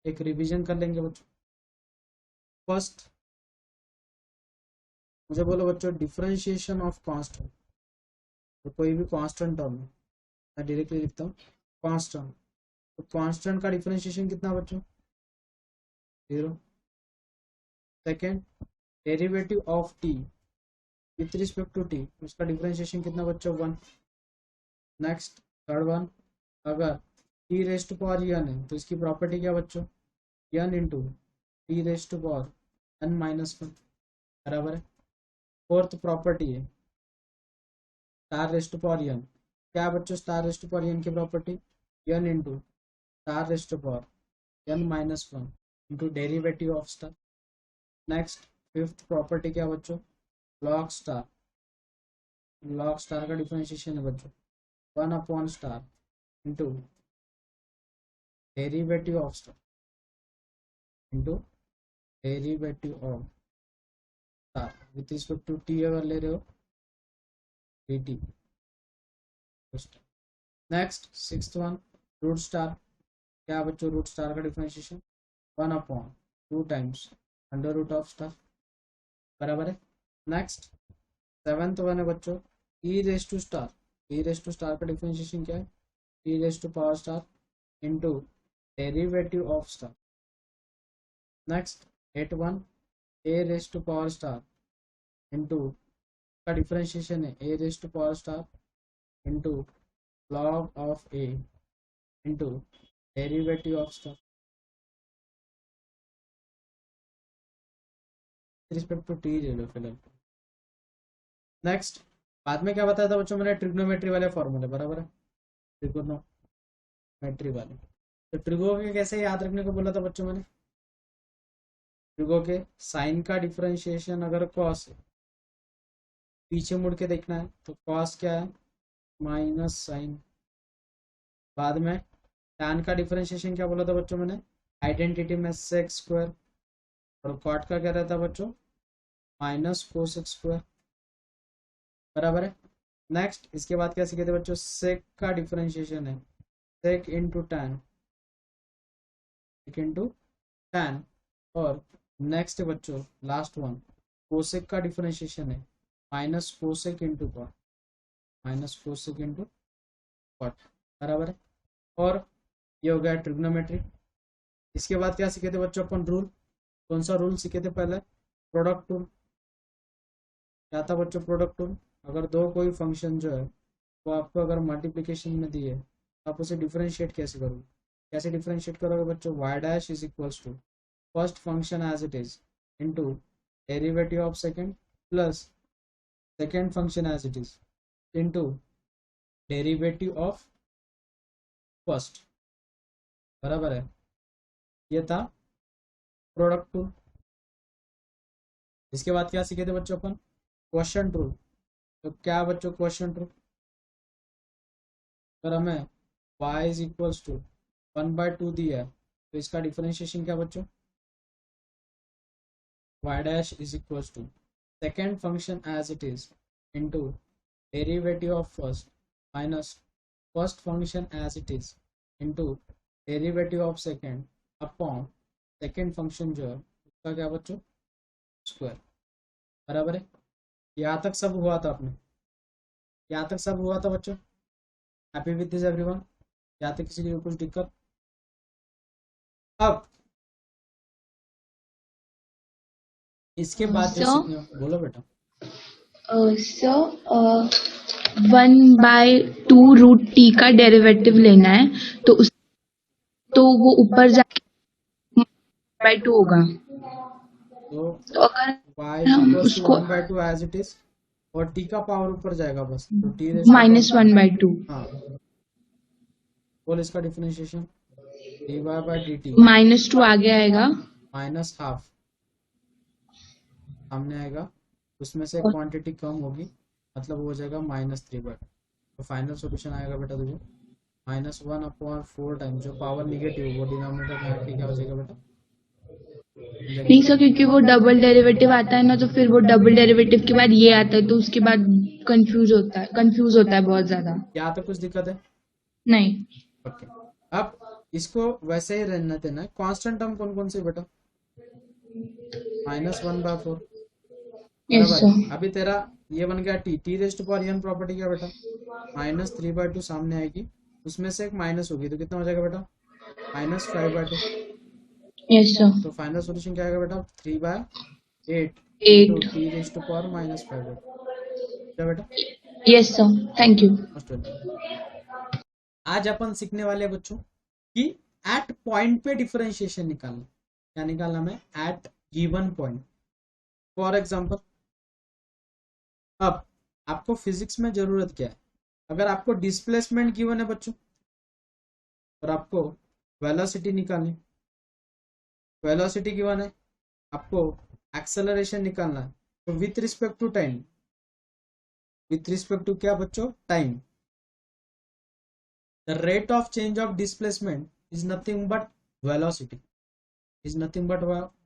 एक रिवीजन कर लेंगे बच्चों। फर्स्ट मुझे बोलो बच्चों, डिफरेंशिएशन ऑफ कांस्टेंट। तो कोई भी कांस्टेंट टर्म मैं डायरेक्टली लिखता हूँ कांस्टेंट। तो कांस्टेंट का डिफरेंशिएशन कितना बच्चों? 0। Second, derivative of T with respect to T, उसका डिफरेंशिएशन कितना बच्चों? 1। नेक्स्ट थर्ड वन, अगर T raised to power N है तो इसकी प्रॉपर्टी क्या बच्चों? N into T raised to power N minus 1, बराबर है। फोर्थ प्रॉपर्टी है star raised to power N. क्या बच्चों star raised to power N की property? N into star raised to power N minus 1 into derivative of star. Next fifth property क्या बच्चों? Log star. Log star का differentiation है बच्चों 1 upon star into derivative of star into derivative of star with respect to T अगर ले रहे हो D T. Next sixth one, root star. क्या बच्चों रूट स्टार का differentiation? 1 upon 2 times under root of star, बराबर है। नेक्स्ट सेवेंथ वन है बच्चों E raise to star. E raise to star का डिफरेंशिएशन क्या है? E raise to power star into derivative of star. Next eight one A raise to power star into का differentiation है A raise to power star into log of A into derivative of star respect to T ले लो फिलहाल। Next बाद में क्या बताया था बच्चों मैंने? ट्रिग्नोमेट्री वाले फॉर्मूले, बराबर है। ट्रिग्नोमेट्री वाले, तो ट्रिगो के कैसे याद रखने को बोला था बच्चों मैंने? ट्रिगो के साइन का डिफरेंशिएशन अगर कॉस है, पीछे मुड़ के देखना है तो कॉस क्या है? Minus sine. बाद में टैन का डिफरेंशिएशन क्या बोला था बच्चों मैंने? आइडेंटिटी में सेक स्क्वायर। और कॉट का क्या रहता है बच्चों? माइनस कोसेक स्क्वायर, बराबर है। नेक्स्ट इसके बाद क्या सीखे थे बच्चों? सेक का डिफरेंशिएशन है sec into tan, sec into tan. और नेक्स्ट बच्चों लास्ट वन, कोसेक का डिफरेंशिएशन है minus cosec into cot, minus cosec into cot, बराबर है। और ये हो गया ट्रिग्नोमेट्री। इसके बाद क्या सीखे थे बच्चों अपन? रूल। कौन सा रूल सीखे थे पहले? Product rule. क्या था बच्चों प्रोडक्ट रूल? अगर दो कोई फंक्शन जो है वो आपको अगर मल्टीप्लिकेशन में दिए तो आप उसे डिफरेंशिएट कैसे करोगे? कैसे डिफरेंशिएट करोगे बच्चों? Y dash is equals to first function as it is into derivative of second plus second function as it is into derivative of first, बराबर है। ये था प्रोडक्ट रूल। इसके बाद क्या सीखे थे बच्चों अपन? Quotient rule. तो क्या बच्चों क्वोशिएंट रूल? अगर हमें y इज इक्वल्स टू 1/2 दिया है तो इसका डिफरेंशिएशन क्या बच्चों? y dash is equals to second function as it is into derivative of first minus first function as it is into derivative of second upon second function जो है उसका क्या बच्चों? स्क्वायर, बराबर है। यहाँ तक सब हुआ था अपने, यहाँ तक सब हुआ था बच्चों। Happy with this everyone? यहाँ तक किसी की कुछ दिक्कत? अब इसके बाद जो सीखने बोलो बेटा। सर 1/2 रूट टी का डेरिवेटिव लेना है तो वो ऊपर जाके 1/2 होगा। तो अगर y हम इक्वल्स टू उसको 1/2 एज इट इज और t का पावर ऊपर जाएगा बस, तो t -1/2 हाँ बोल इसका डिफरेंशिएशन dy बाय dt -2 आगे आएगा माइनस हाफ सामने आएगा, उसमें से और क्वांटिटी कम होगी मतलब हो जाएगा -3/2। तो फाइनल सॉल्यूशन आएगा बेटा तुझे -1/4 टाइम जो पावर निगेटिव वो डिनोमिनेटर में आके क्या हो जाएगा बेटा? नहीं सर, क्योंकि वो डबल डेरिवेटिव आता है ना, तो फिर वो डबल डेरिवेटिव के बाद ये आता है तो उसके बाद कंफ्यूज होता है बहुत ज्यादा। यहाँ तक कुछ दिक्कत है? नहीं। ओके। अब इसको वैसे ही रहने देना है। कांस्टेंट टर्म कौन कौन से बेटा? -1/4 Yes, बराबर sir. है। अभी तेरा ये बन गया t raised to power n property क्या बेटा? -3/2 सामने आएगी, उसमें से एक माइनस होगी तो कितना हो जाएगा बेटा? -5/2। Yes, sir. तो फाइनल सोल्यूशन क्या आएगा बेटा? 3/8 into 8. T raised to power -5/2। क्या बेटा? Yes, sir. Thank you. Most welcome. आज अपन सीखने वाले हैं बच्चों कि एट पॉइंट पे डिफरेंशिएशन निकालना। क्या निकालना हमें? At given point. For example, अब आपको फिजिक्स में जरूरत क्या है? अगर आपको डिस्प्लेसमेंट गिवन है बच्चों और आपको वेलोसिटी निकालनी, वेलोसिटी गिवन है, आपको एक्सेलरेशन निकालना है, तो with respect to time, with respect to क्या बच्चों? Time, the rate of change of displacement is nothing but velocity, is nothing but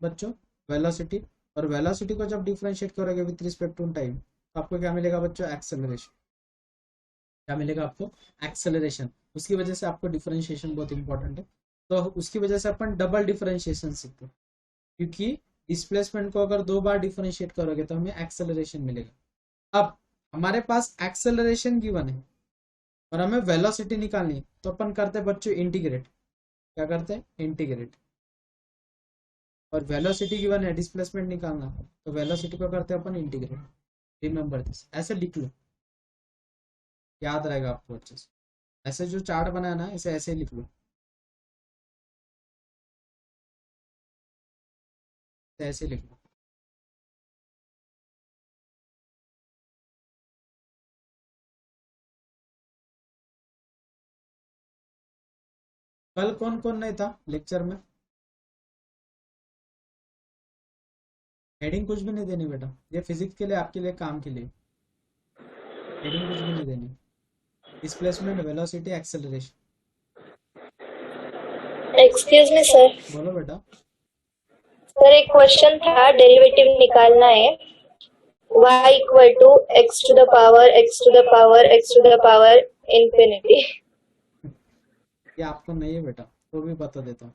बच्चों वेलोसिटी। और वेलोसिटी को जब डिफरेंशिएट करोगे विथ रिस्पेक्ट टू टाइम तो आपको क्या मिलेगा बच्चों? एक्सेलरेशन। क्या मिलेगा आपको? एक्सेलरेशन। उसकी वजह से आपको डिफरेंशिएशन बहुत इंपॉर्टेंट है, तो उसकी वजह से अपन डबल डिफरेंशिएशन सीखते हैं, क्योंकि डिस्प्लेसमेंट को अगर 2 बार डिफरेंशिएट करोगे तो हमें एक्सेलरेशन मिलेगा। अब हमारे पास एक्सेलरेशन गिवन है और हमें वेलोसिटी निकालनी है, तो अपन करते हैं बच्चों इंटीग्रेट। क्या करते हैं? इंटीग्रेट। और वेलोसिटी गिवन है, डिस्प्लेसमेंट निकालना, तो वेलोसिटी को करते हैं अपन इंटीग्रेट। रिमेंबर दिस, ऐसे लिख लो, याद रहेगा आपको अच्छे से। ऐसे जो चार्ट बनाया ना, इसे ऐसे ही लिख लो, ऐसे लिख लो। कल कौन कौन नहीं था लेक्चर में? हेडिंग कुछ भी नहीं देनी बेटा, ये फिजिक्स के लिए, आपके लिए, काम के लिए। हेडिंग कुछ भी नहीं देनी। Displacement, velocity, acceleration. Excuse me sir. बोलो बेटा। सर एक क्वेश्चन था, डेरिवेटिव निकालना है। y equal to x to the power x to the power x to the power infinity. ये आपको नहीं है बेटा, तो भी बता देता हूँ।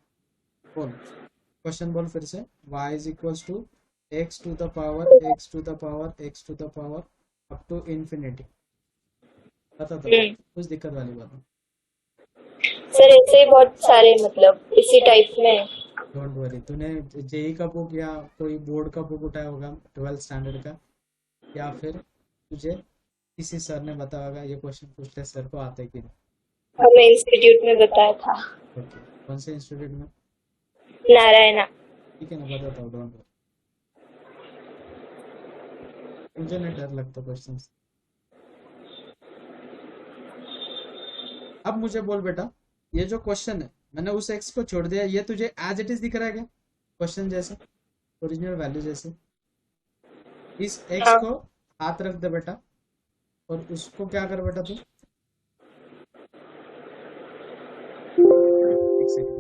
बोल, क्वेश्चन बोल फिर से। y is equals to x to the power x to the power x to the power up to infinity. बता दो, कुछ दिक्कत वाली बात है? सर ऐसे बहुत सारे मतलब इसी टाइप में। डोंट वरी, तूने जेई का बुक या कोई बोर्ड का बुक उठाया होगा 12th स्टैंडर्ड का, या फिर तुझे किसी सर ने बताया होगा ये क्वेश्चन पूछते सर को आते कि नहीं? हमें इंस्टीट्यूट में बताया था। ओके, कौन से इंस्टीट्यूट में? नारायणा। ठीक है ना, बताता हूँ, डोंट वरी। मुझे नहीं डर लगता क्वेश्चन से। अब मुझे बोल बेटा, ये जो क्वेश्चन है, मैंने उस एक्स को छोड़ दिया, ये तुझे एज इट इज दिख रहा है क्या? क्वेश्चन जैसे, ओरिजिनल वैल्यू जैसे। इस एक्स को हाथ रख दे बेटा और उसको क्या कर बेटा तू, एक सेकंड,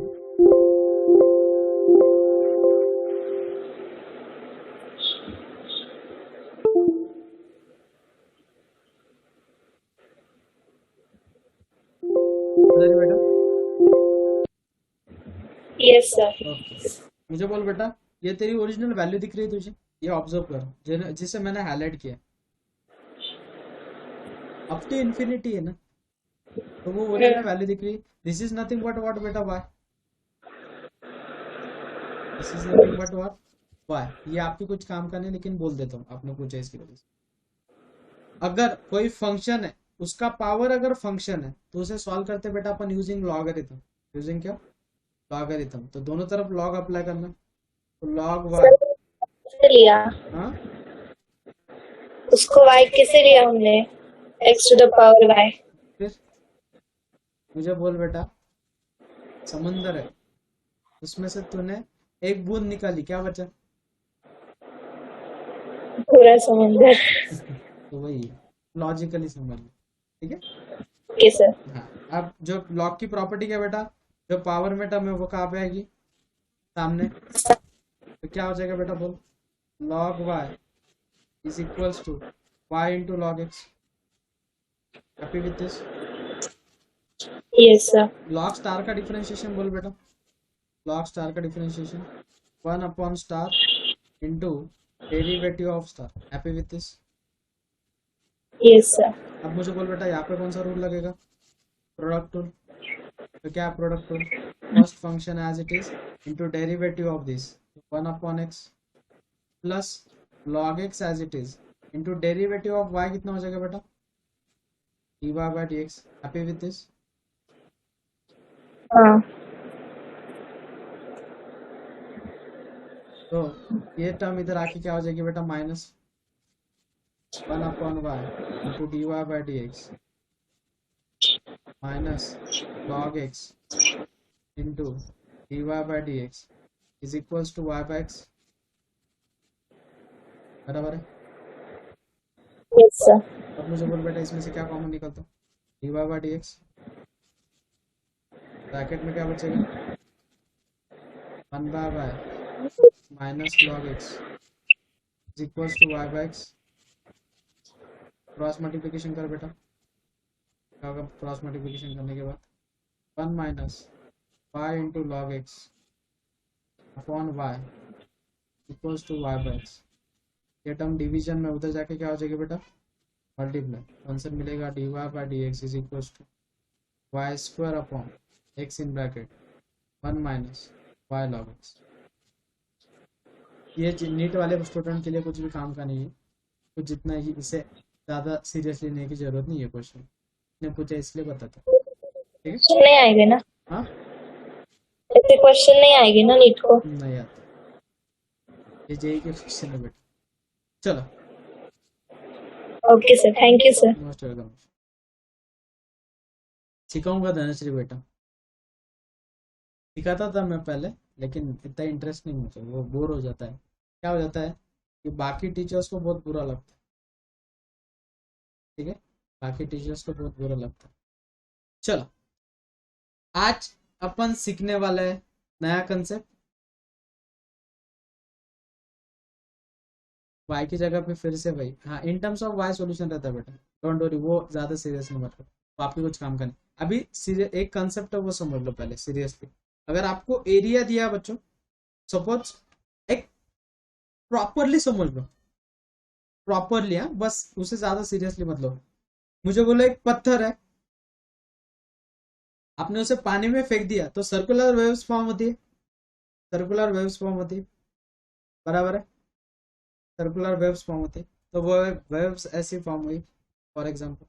बेटा। Yes sir. ओके, मुझे बोल बेटा, ये तेरी ओरिजिनल वैल्यू दिख रही है तुझे? ये ऑब्जर्व कर, जिसे मैंने हाईलाइट किया, अप टू इंफिनिटी है ना, तो वो ओरिजिनल वैल्यू दिख रही है। This is nothing but what बेटा? Y. This is nothing but what? Y. ये आपके कुछ काम का नहीं, लेकिन बोल देता हूँ, आपने पूछा इसकी वजह से। अगर कोई फंक्शन है, उसका पावर अगर फंक्शन है, तो उसे सॉल्व करते बेटा अपन यूजिंग लॉगरिथम। यूजिंग क्या? लॉगरिथम। तो दोनों तरफ लॉग अप्लाई करना, तो लॉग वाई। लिया हाँ, उसको y कैसे लिया हमने? x to the power y। फिर मुझे बोल बेटा, समंदर है, उसमें से तूने एक बूंद निकाली, क्या बचा? पूरा समंदर। तो वही लॉजिकली समझ लो, ठीक है? Okay sir. हाँ, अब जो लॉग की प्रॉपर्टी क्या बेटा, जो पावर में टर्म है वो कहाँ पे आएगी? सामने। तो क्या हो जाएगा बेटा, बोल। Log y is equals to y into log x. Happy with this? Yes, sir. Log star का डिफरेंशिएशन बोल बेटा, लॉग स्टार का differentiation 1 upon star into derivative of star. Happy with this? Yes, sir. अब मुझे बोल बेटा यहाँ पे कौन सा रूल लगेगा? Product rule. तो क्या product rule? First function as it is into derivative of this 1 upon x plus log x as it is into derivative of y. कितना हो जाएगा बेटा? dy by d x. Happy with this? हाँ. तो ये term इधर आके क्या हो जाएगी बेटा? Minus 1 upon y into d y by d x minus log x into d y by d x is equals to y by x. बराबर है? Yes, sir. अब मुझे बोल बेटा इसमें से क्या कॉमन निकलता? D y by d x. Bracket में क्या बचेगा? 1 by y minus log x is equals to y by x. Cross multiplication कर बेटा। क्या होगा क्रॉस मल्टीप्लिकेशन करने के बाद? 1 minus y into log x upon y equals to y by x. ये टर्म डिवीजन में उधर जाके क्या हो जाएगी बेटा? मल्टीप्लाई। आंसर मिलेगा d y by d x is equals to y square upon x in bracket 1 minus y log x. ये नीट वाले स्टूडेंट के लिए कुछ भी काम का नहीं है, कुछ जितना ही इसे ज़्यादा सीरियसली लेने की जरूरत नहीं है। क्वेश्चन ने पूछा इसलिए बताता। ठीक है? क्वेश्चन नहीं आएंगे ना? हाँ ऐसे क्वेश्चन नहीं आएंगे ना नीट को? नहीं आता, ये जेई के क्वेश्चन है बेटा। चलो, okay sir, thank you sir. Most welcome. सिखाऊंगा धनश्री बेटा, सिखाता था मैं पहले, लेकिन इतना इंटरेस्ट नहीं मुझे, वो बोर हो जाता है। क्या हो जाता है कि बाकी टीचर्स को बहुत बुरा लगता है। ठीक है, बाकी टीचर्स को बहुत बुरा लगता है। चलो, आज अपन सीखने वाले हैं नया कंसेप्ट। वाई की जगह पे फिर से वही, हाँ, in terms of y solution रहता है बेटा, डोंट वरी, वो ज्यादा सीरियस नहीं मतलब, तो आपके कुछ काम करने अभी एक कंसेप्ट है वो समझ लो पहले सीरियसली। अगर आपको एरिया दिया बच्चों, सपोज एक प्रॉपरली समझ लो, प्रॉपरली, हाँ, बस उसे ज्यादा सीरियसली मत लो। मुझे बोलो एक पत्थर है, आपने उसे पानी में फेंक दिया तो सर्कुलर वेव्स फॉर्म होती है, सर्कुलर वेव्स फॉर्म होती है, बराबर है, सर्कुलर वेव्स फॉर्म होती है। तो वो वेव्स ऐसी फॉर्म हुई, फॉर एग्जांपल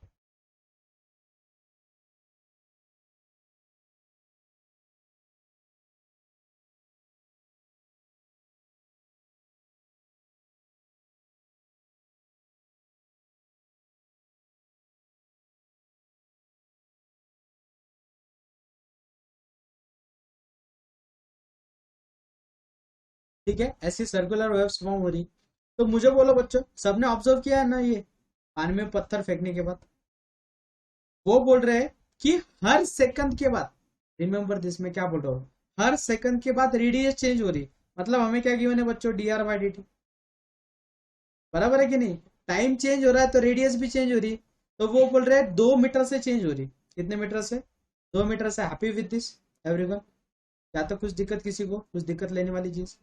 ठीक है, ऐसी सर्कुलर वेव्स फॉर्म हो रही। तो मुझे बोलो बच्चों, सबने ऑब्जर्व किया है ना ये पानी में पत्थर फेंकने के बाद? वो बोल रहे हैं कि हर सेकंड के बाद, रिमेंबर दिस, में क्या बोल रहा हूँ, हर सेकंड के बाद रेडियस चेंज हो रही। मतलब हमें क्या गिवन है बच्चों? D r by d T, बराबर है कि नहीं? टाइम चेंज हो रहा है तो रेडियस भी चेंज हो रही। तो वो बोल रहे हैं 2 मीटर से चेंज हो रही। कितने मीटर से? 2 मीटर से। Happy with this everyone? क्या तो कुछ दिक्कत, किसी को कुछ दिक्कत लेने वाली चीज?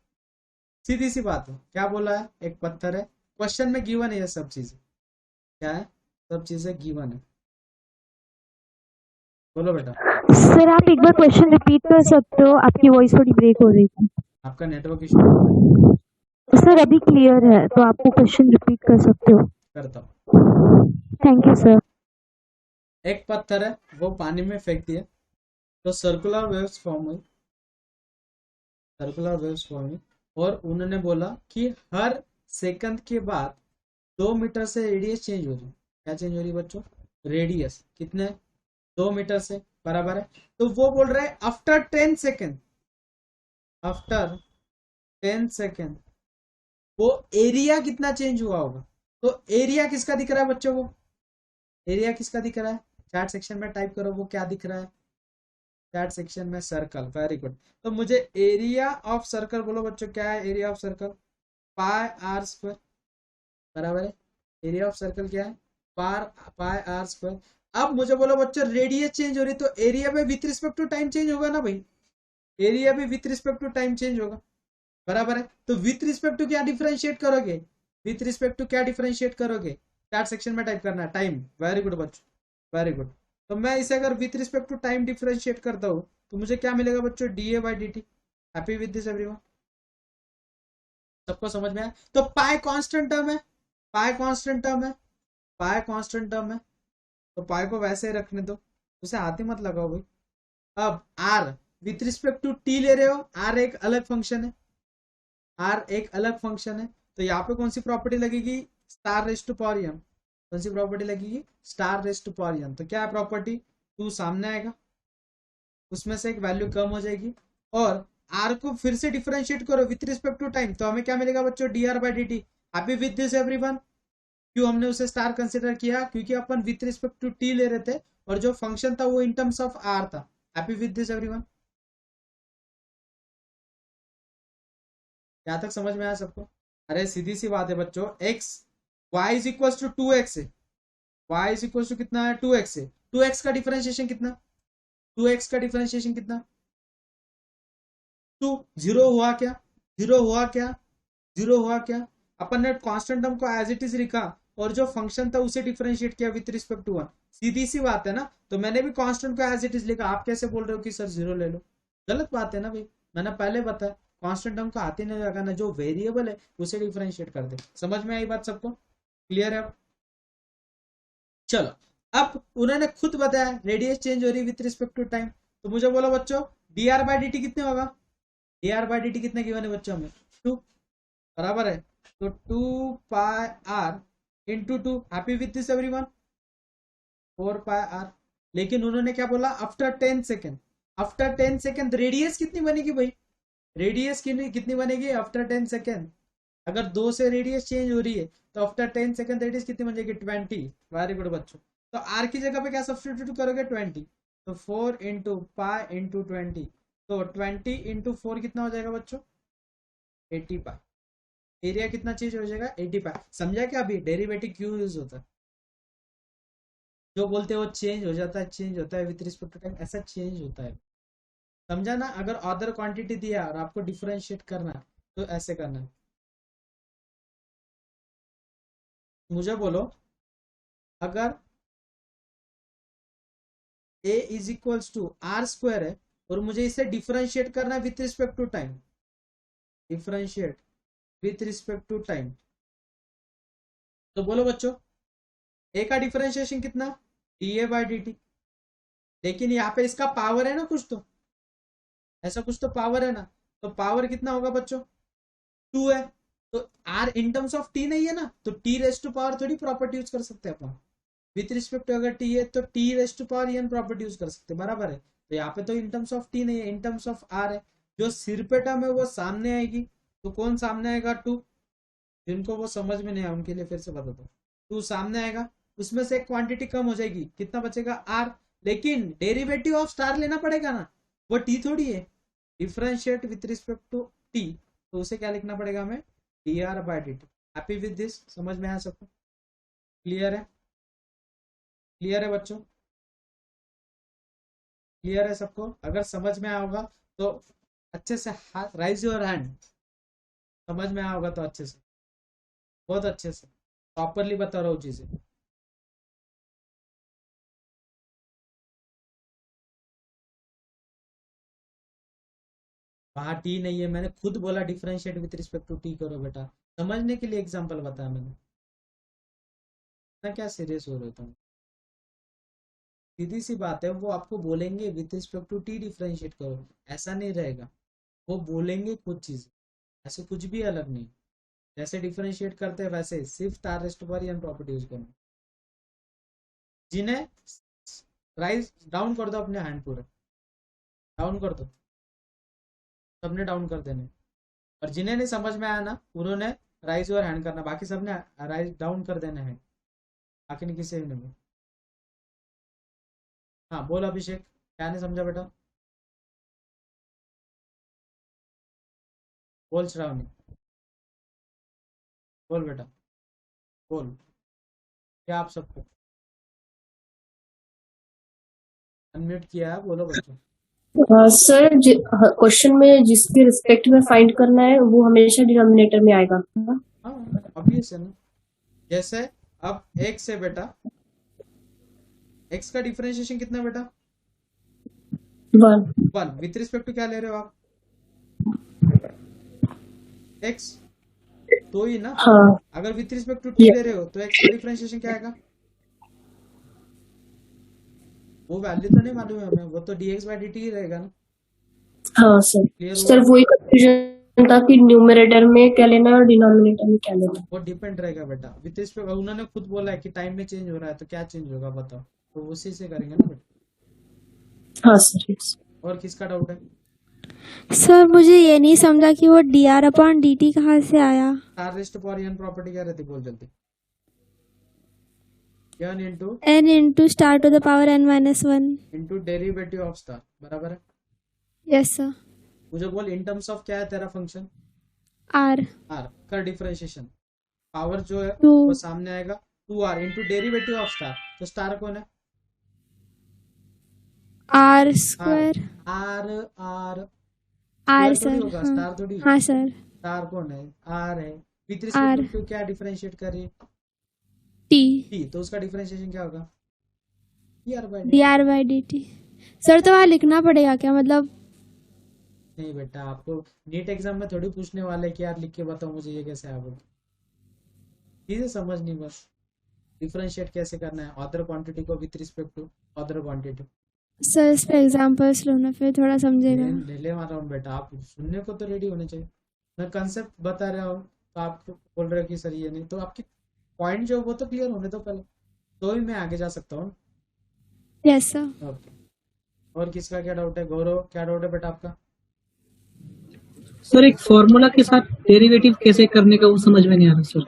सीधी सी बात है, क्या बोला है? एक पत्थर है, क्वेश्चन में गिवन है ये सब चीजें। क्या है? सब चीजें गिवन है। बोलो बेटा। सर आप एक बार क्वेश्चन रिपीट कर सकते हो, आपकी वॉइस थोड़ी ब्रेक हो रही थी। आपका नेटवर्क इशू सर अभी क्लियर है, तो आपको क्वेश्चन रिपीट कर सकते हो। करता हूँ। Thank you sir. एक पत्थर है, वो पानी में फेंक दिया तो सर्कुलर वेव्स फॉर्म हुई, सर्कुलर वेव्स फॉर्म हुई। और उन्होंने बोला कि हर सेकंड के बाद 2 मीटर से रेडियस चेंज हो रही। क्या चेंज हो रही बच्चों? रेडियस। कितने? 2 मीटर से, बराबर है। तो वो बोल रहे हैं आफ्टर 10 सेकेंड, आफ्टर 10 सेकेंड वो एरिया कितना चेंज हुआ होगा। तो एरिया किसका दिख रहा है बच्चों? वो एरिया किसका दिख रहा है? चैट सेक्शन में टाइप करो वो क्या दिख रहा है चैट सेक्शन में। Circle, very good. तो मुझे एरिया ऑफ सर्कल बोलो बच्चों, क्या है area of circle? Pi are square, बराबर है। एरिया ऑफ सर्कल क्या है? Pi are square. अब मुझे बोलो बच्चों रेडियस चेंज हो रही तो एरिया में with respect to time change होगा ना भाई, एरिया भी with respect to time change होगा, बराबर है। तो विथ रिस्पेक्ट टू क्या डिफरेंशिएट करोगे, विथ रिस्पेक्ट टू क्या डिफरेंशिएट करोगे, चैट सेक्शन में टाइप करना है टाइम। वेरी गुड बच्चों, वेरी गुड। तो मैं इसे अगर with respect to time differentiate करता हूँ तो मुझे क्या मिलेगा बच्चों, d a by d t. Happy with this everyone, सबको समझ में आया। तो पाई कांस्टेंट टर्म है, पाई कांस्टेंट टर्म है, पाई कांस्टेंट टर्म है, तो पाई को वैसे ही रखने दो, उसे हाथ ही मत लगाओ भाई। अब r with respect to T ले रहे हो, आर एक अलग फंक्शन है, आर एक अलग फंक्शन है, तो यहाँ पे कौन सी प्रॉपर्टी लगेगी, star raised to power n. कौन सी प्रॉपर्टी लगेगी, star raised to power n. तो क्या है प्रॉपर्टी, टू सामने आएगा, उसमें से एक वैल्यू कम हो जाएगी, और आर को फिर से डिफरेंशिएट करो विथ रिस्पेक्ट टू टाइम, तो हमें क्या मिलेगा बच्चों, d r by d t. Happy with this everyone. क्यों हमने उसे स्टार कंसिडर किया, क्योंकि अपन विथ रिस्पेक्ट टू टी ले रहे थे और जो फंक्शन था वो इन टर्म्स ऑफ आर था। हैप्पी विथ दिस एवरीवन, यहाँ तक समझ में आया सबको। अरे सीधी सी बात है बच्चों, x y is equal to two x है, वाई इज इक्वल टू कितना है, टू एक्स है। टू एक्स का डिफरेंशिएशन कितना, टू एक्स का डिफरेंशिएशन कितना, टू। जीरो हुआ क्या, जीरो हुआ क्या, जीरो हुआ क्या। अपन ने कांस्टेंट टर्म को एज इट इज लिखा और जो फंक्शन था उसे डिफरेंशिएट किया विथ रिस्पेक्ट टू वन। सीधी सी बात है ना, तो मैंने भी कांस्टेंट को एज इट इज लिखा, आप कैसे बोल रहे हो कि सर जीरो ले लो, गलत बात है ना भाई। मैंने पहले बताया कांस्टेंट टर्म को हाथ ही नहीं लगाना, जो वेरिएबल है उसे डिफरेंशिएट कर दे। समझ में आई बात सबको, क्लियर है अब। चलो, अब उन्होंने खुद बताया रेडियस चेंज हो रही विथ रिस्पेक्ट टू टाइम, तो मुझे बोलो बच्चों d r by d t कितने होगा, d r by d t कितने गिवन है बच्चों हमें, टू, बराबर है। तो two pi r into two, happy with this everyone, four pi r. लेकिन उन्होंने क्या बोला, after 10 second, after 10 second radius कितनी बनेगी भाई, रेडियस कितनी बनेगी आफ्टर 10 सेकेंड। अगर दो से रेडियस चेंज हो रही है तो आफ्टर 10 सेकेंड रेडियस कितनी बन जाएगी, 20। वेरी गुड बच्चों। तो आर की जगह पे क्या सब्सटीट्यूट करोगे, 20। तो 4 इंटू पाई इंटू 20, तो 20 इंटू 4 कितना हो जाएगा बच्चों, 80 पाई। एरिया कितना चेंज हो जाएगा, 80 पाई। समझा क्या अभी डेरिवेटिव क्यों यूज होता है, जो बोलते हैं वो चेंज हो जाता है, चेंज होता है विथ रिस्पेक्ट टू टाइम, ऐसा चेंज होता है। समझा ना, अगर ऑर्डर क्वांटिटी दिया और आपको डिफरेंशिएट करना है तो ऐसे करना है। मुझे बोलो अगर a is equals to r square है और मुझे इसे डिफरेंशिएट करना है with respect to time, differentiate with respect to time, तो बोलो बच्चों a का डिफरेंशिएशन कितना, d a by d t. लेकिन यहाँ पे इसका पावर है ना कुछ, तो ऐसा कुछ तो पावर है ना, तो पावर कितना होगा बच्चों, टू है। तो r in terms of t नहीं है ना, तो टी रेस टू पावर थोड़ी प्रॉपर्टी यूज कर सकते हैं अपन। विथ रिस्पेक्ट टू अगर टी है तो t raised to power n property use कर सकते हैं, बराबर है। तो यहाँ पे तो इन टर्म्स ऑफ टी नहीं है, इन टर्म्स ऑफ आर है। जो सिर पे टर्म है वो सामने आएगी, तो कौन सामने आएगा, टू। जिनको वो समझ में नहीं आया उनके लिए फिर से बता दो, टू सामने आएगा, उसमें से एक क्वांटिटी कम हो जाएगी, कितना बचेगा, आर। लेकिन डेरिवेटिव ऑफ स्टार लेना पड़ेगा ना, वो टी थोड़ी है, differentiate with respect to t, तो उसे क्या लिखना पड़ेगा हमें, d r by d t. Happy with this, समझ में आया सबको, क्लियर है, क्लियर है बच्चों, क्लियर है सबको। अगर समझ में आया होगा तो अच्छे से हाथ राइज योर हैंड, समझ में आया होगा तो अच्छे से, बहुत अच्छे से प्रॉपरली बता रहा हूँ चीजें। वहां टी नहीं है, मैंने खुद बोला differentiate with respect to t करो बेटा, समझने के लिए एग्जांपल बताया मैंने ना, क्या सीरियस हो रहे हो तुम। सीधी सी बात है, वो आपको बोलेंगे with respect to t differentiate करो, ऐसा नहीं रहेगा, वो बोलेंगे कुछ चीज, ऐसे कुछ भी अलग नहीं। जैसे डिफरेंशिएट करते हैं वैसे सिर्फ स्टार रेस्ट पर एन प्रॉपर्टी यूज करना। जिन्हें राइज डाउन कर दो अपने हैंड, पूरे डाउन कर दो, सबने डाउन कर देने। और जिन्हें नहीं समझ में आया ना उन्होंने राइज और हैंड करना, बाकी सबने राइज डाउन कर देना है, बाकी नहीं किसी ने भी। हाँ बोल अभिषेक, क्या नहीं समझा बेटा, बोल श्रावणी, बोल बेटा, बोल, क्या आप सबको अनम्यूट किया है, बोलो बच्चों। सर क्वेश्चन में जिसके रिस्पेक्ट में फाइंड करना है वो हमेशा डिनोमिनेटर में आएगा। हाँ ऑब्वियस है ना। जैसे अब x से बेटा, x का डिफरेंशिएशन कितना है बेटा? 1 विथ रिस्पेक्ट टू क्या ले रहे हो आप? x तो ही ना। हाँ अगर विथ रिस्पेक्ट टू 2 ले रहे हो तो x का डिफरेंशिएशन क्या आएगा? वो वैल्यू तो नहीं मालूम है हमें, वो तो dx बाय dt ही रहेगा ना। हाँ सर। क्लियर सर हुआ? वही कंफ्यूजन था कि न्यूमरेटर में क्या लेना है और डिनोमिनेटर में क्या लेना है। वो डिपेंड रहेगा बेटा विथ रिस्पेक्ट, उन्होंने खुद बोला है कि टाइम में चेंज हो रहा है तो क्या चेंज होगा बताओ, तो उसी से करेंगे ना बेटा। हाँ सर yes। और किसका डाउट है? सर मुझे ये नहीं समझा कि वो dr/dt कहाँ से आया। Star rest power n property क्या रहती, बोल जल्दी। n into n into star to the power n-1 into derivative of star, बराबर है। Yes sir. मुझे बोल इन टर्म्स ऑफ क्या है तेरा फंक्शन? r r का डिफरेंशिएशन, पावर जो है 2 वो सामने आएगा 2r into derivative of star. तो स्टार कौन है? r square r r r square थोड़ी सर। होगा, हाँ स्टार थोड़ी। हाँ सर। स्टार कौन है? r है। विथ r रिस्पेक्ट टू क्या डिफरेंशिएट कर रही है? t t, तो उसका डिफरेंशिएशन क्या होगा? dr bye dt। dr/dt। Sir तो वहाँ लिखना पड़ेगा क्या, मतलब? नहीं बेटा, आपको नीट एग्जाम में थोड़ी पूछने वाले कि यार लिख के बताओ मुझे ये कैसे आया, बोल चीजें समझनी बस। डिफरेंशिएट कैसे करना है अदर क्वांटिटी को with respect to other quantity. Sir इस पे एग्जांपल्स लो ना, फिर थोड़ा समझेगा। ले ले मार रहा हूँ बेटा, आप सुनने को तो रेडी होने चाहिए। मैं कंसेप्ट बता रहा हूँ तो आप बोल रहे हो कि सर ये नहीं, तो आपके पॉइंट जो वो तो क्लियर होने दो पहले, तो ही मैं आगे जा सकता हूँ। Yes sir. ओके, और किसका क्या डाउट है? गौरव क्या डाउट है बेटा आपका? सर एक फॉर्मूला के साथ डेरिवेटिव कैसे करने का वो समझ में नहीं आ रहा सर।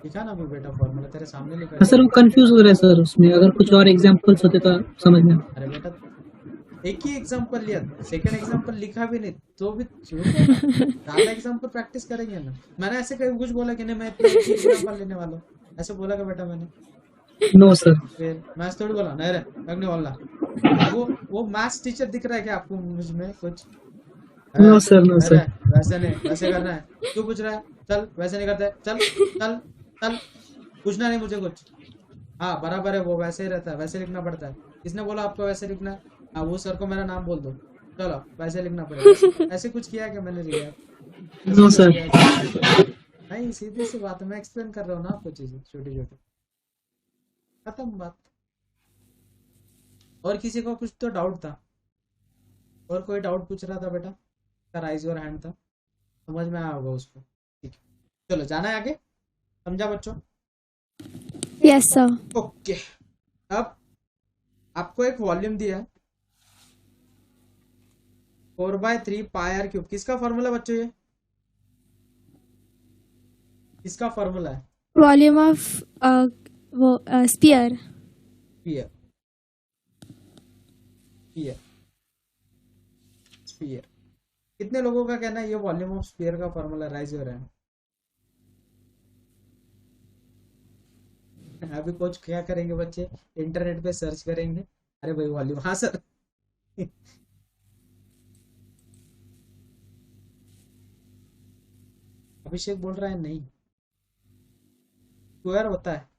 लिखा ना अभी बेटा, फॉर्मूला तेरे सामने लिखा हाँ है। सर वो कंफ्यूज हो रहा है सर उसमें, अगर कुछ और एग्जांपल्स होते तो समझ में। अरे बेटा एक ही एग्जांपल लिया, सेकंड एग्जांपल लिखा भी नहीं तो भी ज्यादा एग्जांपल प्रैक्टिस करेंगे ना। मैंने ऐसे कहीं कुछ बोला कि नहीं मैं इतना एक ही एग्जांपल लेने वाला हूँ, ऐसे बोला क्या बेटा मैंने? No sir. फिर मैथ्स थोड़ी बोला, नहीं रे लगने वाला। वो मैथ्स टीचर दिख रहा है क्या आपको मुझ में कुछ? नो सर नो अरे सर। वैसे नहीं, वैसे करना है। क्यों पूछ रहा है? चल वैसे नहीं करते, चल चल चल, पूछना नहीं मुझे कुछ। हाँ बराबर है, वो वैसे ही रहता है, वैसे लिखना पड़ता है। किसने बोला आपको वैसे लिखना है? हाँ वो सर को मेरा नाम बोल दो, चलो वैसे लिखना पड़ेगा। ऐसे कुछ किया क्या मैंने लिया? No sir. नहीं सीधी सी बात है, मैं एक्सप्लेन कर रहा हूँ ना आपको चीजें छोटी छोटी, खत्म बात। और किसी को कुछ तो डाउट था? और कोई डाउट पूछ रहा था बेटा? राइज योर हैंड था, समझ में आया होगा उसको। ठीक है, चलो जाना है आगे, समझा बच्चों? Yes sir. ओके, अब आपको एक वॉल्यूम दिया है 4/3 पाई आर क्यूब। किसका फॉर्मूला बच्चों ये? किसका फॉर्मूला है? वॉल्यूम ऑफ वो स्पीयर। Sphere, sphere, sphere. कितने लोगों का कहना है ये वॉल्यूम ऑफ स्फीयर का फॉर्मूला? Rise your hand. अभी कुछ क्या करेंगे बच्चे? इंटरनेट पे सर्च करेंगे, अरे भाई वॉल्यूम, हाँ सर। अभिषेक बोल रहा है नहीं, स्क्वायर होता है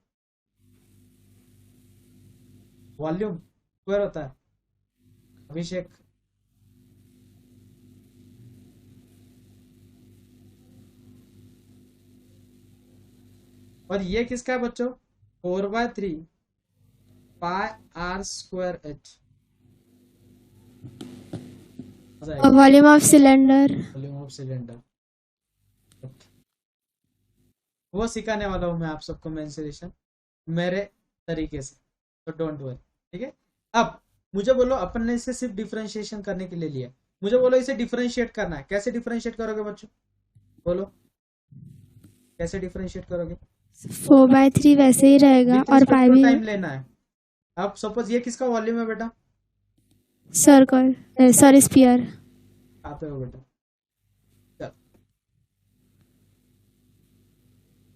वॉल्यूम, स्क्वायर होता है अभिषेक। और ये किसका है बच्चों? 4/3 pi are square H. Volume of cylinder. Volume of cylinder, वो सिखाने वाला हूँ मैं आप सबको मेंसुरेशन मेरे तरीके से, तो डोंट वरी। ठीक है, अब मुझे बोलो, अपन ने इसे सिर्फ डिफरेंशिएशन करने के लिए लिया, मुझे बोलो इसे डिफरेंशिएट करना है, कैसे डिफरेंशिएट करोगे बच्चों? बोलो कैसे डिफरेंशिएट करोगे? 4/3 वैसे ही रहेगा और पाई भी टाइम लेना है। अब सपोज ये किसका वॉल्यूम है बेटा? Circle, sorry sphere. आते हो बेटा, चल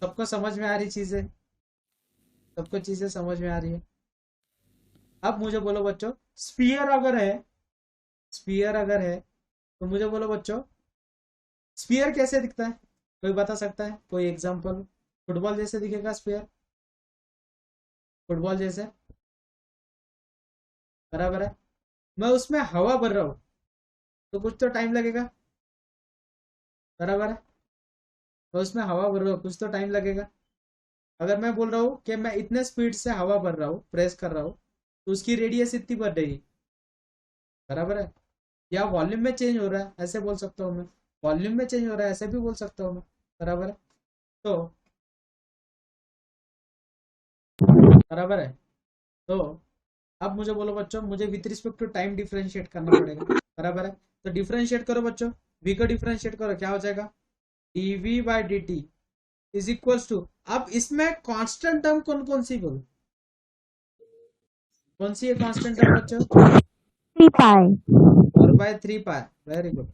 सबको समझ में आ रही चीजें? सबको चीजें समझ में आ रही है? अब मुझे बोलो बच्चों, स्पीयर अगर है तो मुझे बोलो बच्चों, स्पीयर कैसे दिखता है? कोई बता सकता है? कोई एग्जांपल? फुटबॉल जैसे दिखेगा स्पीयर? फुटबॉल जैसे, बराबर है। मैं उसमें हवा भर रहा हूँ तो कुछ तो टाइम लगेगा, बराबर है। मैं उसमें हवा भर रहा हूँ, कुछ तो टाइम लगेगा। अगर मैं बोल रहा हूँ कि मैं इतने स्पीड से हवा भर रहा हूँ, प्रेस कर रहा हूँ, तो उसकी रेडियस इतनी बढ़ रही है, बराबर है। या वॉल्यूम में चेंज हो रहा है, ऐसे बोल सकता हूँ मैं। वॉल्यूम में चेंज हो रहा है, ऐसे भी बोल सकता हूँ मैं, बराबर है। तो बराबर है। तो अब मुझे बोलो बच्चों, मुझे with respect to time differentiate करना पड़ेगा, बराबर है। तो डिफरेंशिएट करो बच्चों, v को डिफरेंशिएट करो, क्या हो जाएगा? dv by dt is equals to, अब इसमें कांस्टेंट टर्म कौन कौन सी बोलो? कौन सी है कांस्टेंट टर्म बच्चों? 3 pi. 4/3 pi, very good.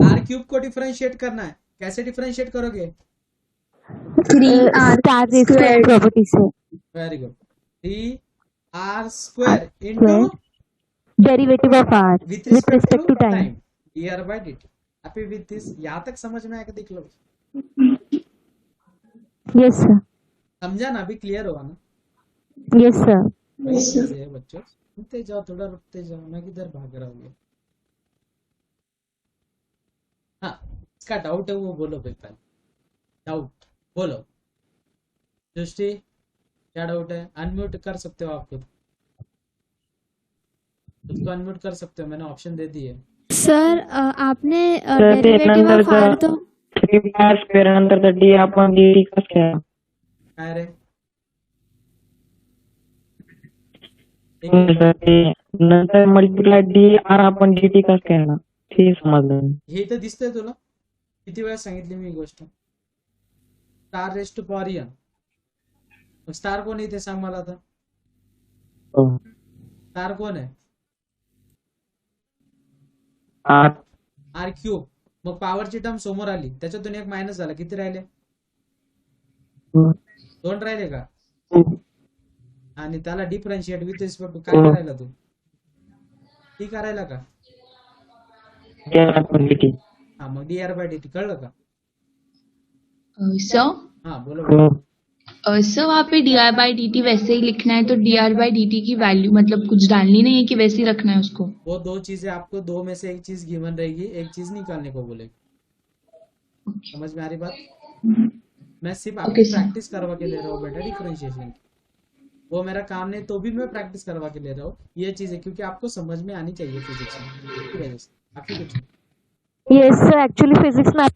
R cube को डिफरेंशिएट करना है, कैसे डिफरेंशिएट करोगे? 3r Star raised to n squared property से. Very good. 3r square into Derivative of r with with respect respect to to time. Time, dr by dt। Happy with this? यहाँ तक समझ में आएगा? देख लो, Yes sir. समझा ना? अभी क्लियर हुआ ना? Yes sir. वही चीज है बच्चों, सुनते जाओ, थोड़ा रुकते जाओ, मैं किधर भाग रहा हूँ। हाँ, इसका डाउट है वो बोलो भाई, पहले डाउट बोलो। दृष्टि, क्या डाउट है? अनम्यूट कर सकते हो आप खुद को अनम्यूट कर सकते हो, मैंने ऑप्शन दे दी है। सर आपने डेरिवेटिव ऑफ आर तो 3r स्क्वेअर नंतर तर d आपण dt कसं काय? काय रे? सर ते नंतर मल्टिप्लाय dr आपण dt कसं काय ना? ते समजलं नाही. हे तर दिसतंय तुला? किती वेळा सांगितली मी ही गोष्ट? Star raised to power n, star कोण इथे सांग मला आता? हो. स्टार कोण आहे? r are cube. मग पॉवरची टर्म समोर आली, त्याच्यातून एक मायनस झाला, किती राहिले? 2 राहिले का? आणि त्याला डिफरन्शिएट विथ रिस्पेक्ट टू काय करायला तू? टी करायला का? आपण dt. हा, मग dr बाय dt कळलं का? सर हा बोलो। सर वहाँ पे dr बाई dt वैसे ही लिखना है, तो dr बाई dt की वैल्यू मतलब कुछ डालनी नहीं है कि वैसे ही रखना है उसको? वो दो चीजें, आपको दो में से एक चीज गिवन रहेगी, एक चीज निकालने को बोलेगी। समझ में आ रही बात? मैं सिर्फ आपको Okay, sir. प्रैक्टिस करवा के ले रहा हूँ बेटा डिफरेंशिएशन की। वो मेरा काम नहीं, तो भी मैं प्रैक्टिस करवा के ले रहा हूँ ये चीजें, क्योंकि आपको समझ में आनी चाहिए फिजिक्स में, की वजह से। बाकी कुछ नहीं। Yes sir. Actually physics में at